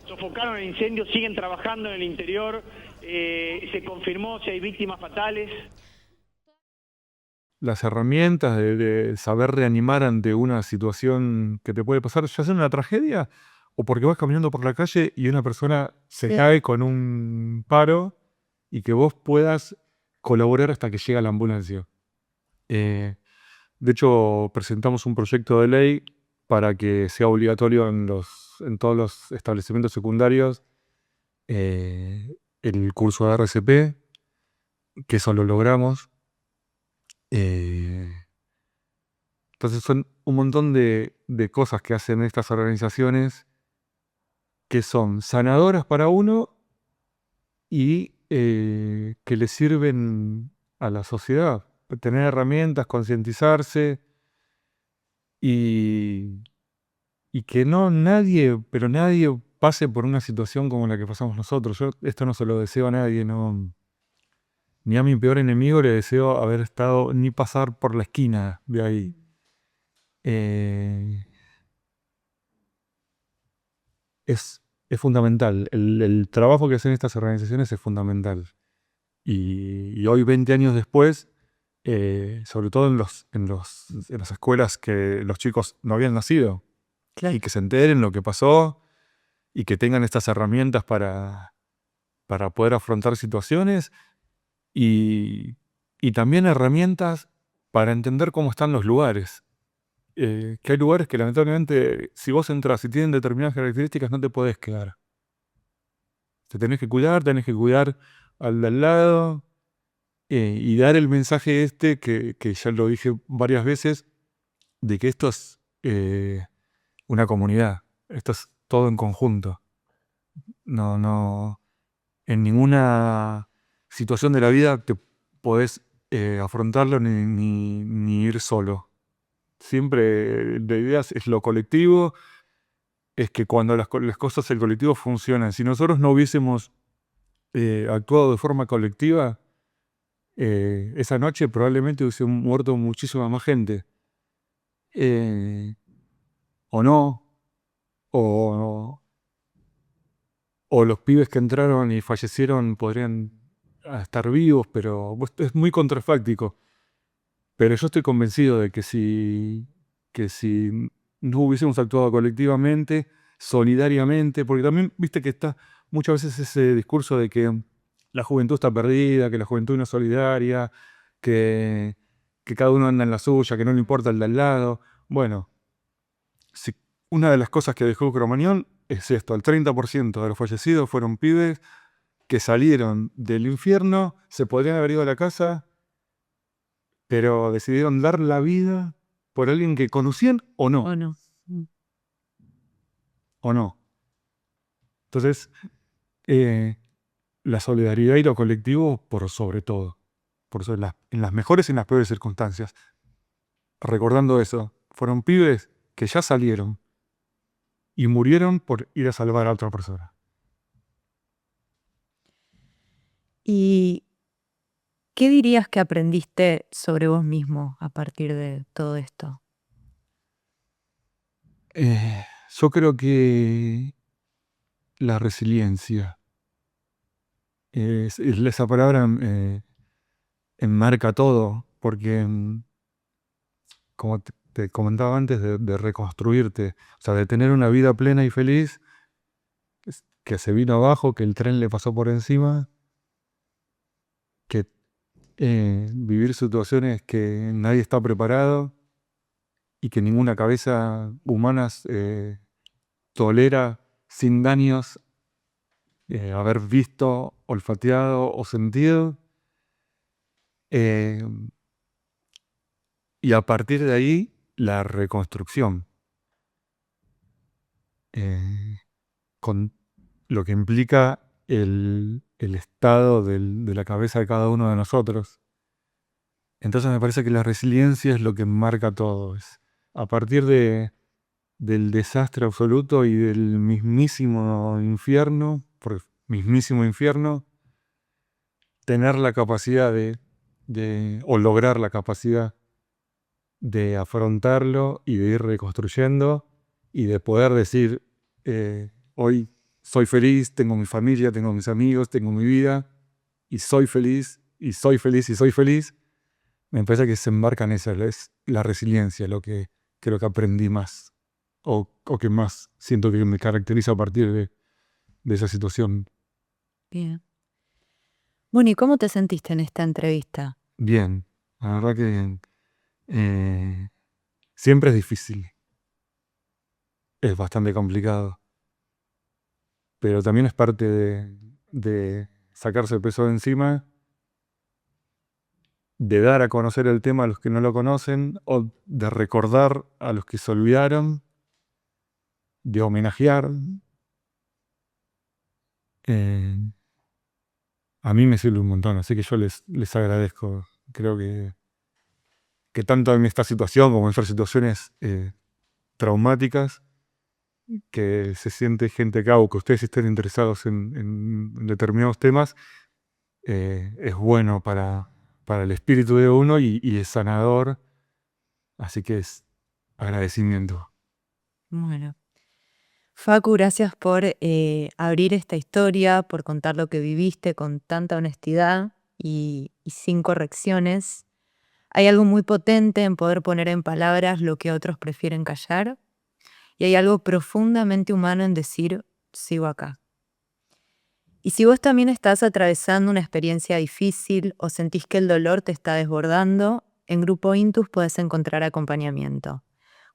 sofocaron el incendio, siguen trabajando en el interior, se confirmó si hay víctimas fatales. Las herramientas de saber reanimar ante una situación que te puede pasar, ya sea una tragedia o porque vas caminando por la calle y una persona se cae con un paro y que vos puedas colaborar hasta que llega la ambulancia. De hecho, presentamos un proyecto de ley para que sea obligatorio en todos los establecimientos secundarios el curso de RCP, que eso lo logramos. Eh, entonces son un montón de cosas que hacen estas organizaciones que son sanadoras para uno y que le sirven a la sociedad. Tener herramientas, concientizarse y, y que no nadie, pero nadie pase por una situación como la que pasamos nosotros. Yo esto no se lo deseo a nadie, no, ni a mi peor enemigo le deseo haber estado ni pasar por la esquina de ahí. Eh, es fundamental. El trabajo que hacen estas organizaciones es fundamental. Y hoy, 20 años después, sobre todo en las escuelas que los chicos no habían nacido, Claro. y que se enteren lo que pasó y que tengan estas herramientas para poder afrontar situaciones y también herramientas para entender cómo están los lugares. Que hay lugares que lamentablemente, si vos entras y tienen determinadas características, no te podés quedar. Te tenés que cuidar al de al lado y dar el mensaje que ya lo dije varias veces, de que esto es una comunidad, esto es todo en conjunto. No, en ninguna situación de la vida te podés afrontarlo ni ir solo. Siempre la idea es lo colectivo, es que cuando las cosas del colectivo funcionan. Si nosotros no hubiésemos actuado de forma colectiva, esa noche probablemente hubiese muerto muchísima más gente. O no, o, o los pibes que entraron y fallecieron podrían estar vivos, pero es muy contrafáctico. Pero yo estoy convencido de que si no hubiésemos actuado colectivamente, solidariamente, porque también viste que está muchas veces ese discurso de que la juventud está perdida, que la juventud no es solidaria, que, que cada uno anda en la suya, que no le importa el de al lado. Bueno, una de las cosas que dejó Cromañón es esto: el 30% de los fallecidos fueron pibes que salieron del infierno, se podrían haber ido a la casa, pero decidieron dar la vida por alguien que conocían o no. ¿O no? O no. Entonces, la solidaridad y lo colectivo por sobre todo. Por sobre en las mejores y en las peores circunstancias. Recordando eso, fueron pibes que ya salieron y murieron por ir a salvar a otra persona. ¿Y qué dirías que aprendiste sobre vos mismo a partir de todo esto? Yo creo que la resiliencia. Esa palabra enmarca todo, porque como te comentaba antes, de reconstruirte, o sea, de tener una vida plena y feliz, que se vino abajo, que el tren le pasó por encima, que vivir situaciones que nadie está preparado y que ninguna cabeza humana tolera sin daños, haber visto, olfateado o sentido. Y a partir de ahí, la reconstrucción. Con lo que implica el estado de la cabeza de cada uno de nosotros. Entonces me parece que la resiliencia es lo que marca todo. Es a partir del desastre absoluto y del mismísimo infierno, mismísimo infierno, tener la capacidad o lograr la capacidad de afrontarlo y de ir reconstruyendo y de poder decir, hoy soy feliz, tengo mi familia, tengo mis amigos, tengo mi vida y soy feliz, y soy feliz, y soy feliz. Me parece que se embarca en esa, es la resiliencia, lo que creo que aprendí más o que más siento que me caracteriza a partir de esa situación. Bien. Bueno, ¿y cómo te sentiste en esta entrevista? Bien, la verdad que siempre es difícil, es bastante complicado, pero también es parte de sacarse el peso de encima, de dar a conocer el tema a los que no lo conocen, o de recordar a los que se olvidaron, de homenajear. A mí me sirve un montón, así que yo les agradezco. Creo que tanto en esta situación como en otras situaciones traumáticas, que se siente gente acá o que ustedes estén interesados en determinados temas, es bueno para el espíritu de uno y es sanador. Así que es agradecimiento. Bueno. Facu, gracias por abrir esta historia, por contar lo que viviste con tanta honestidad y sin correcciones. Hay algo muy potente en poder poner en palabras lo que otros prefieren callar, y hay algo profundamente humano en decir, sigo acá. Y si vos también estás atravesando una experiencia difícil o sentís que el dolor te está desbordando, en Grupo Intus podés encontrar acompañamiento.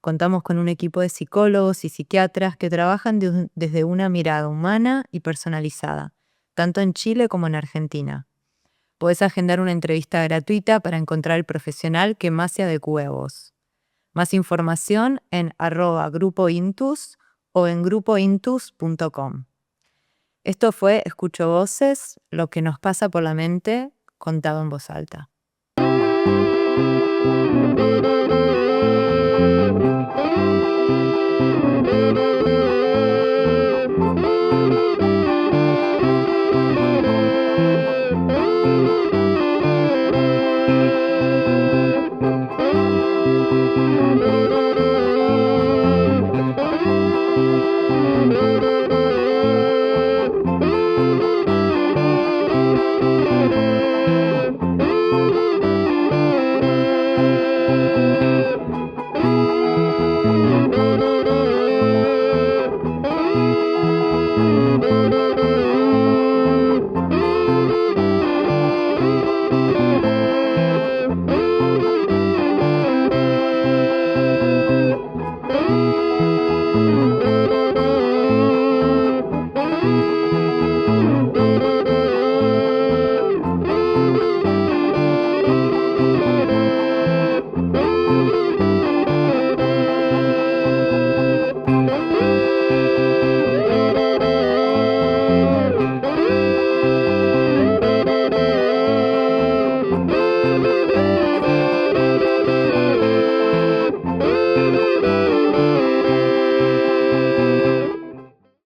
Contamos con un equipo de psicólogos y psiquiatras que trabajan desde una mirada humana y personalizada, tanto en Chile como en Argentina. Podés agendar una entrevista gratuita para encontrar el profesional que más se adecue a vos. Más información en @grupointus o en grupointus.com. Esto fue Escucho Voces, lo que nos pasa por la mente, contado en voz alta.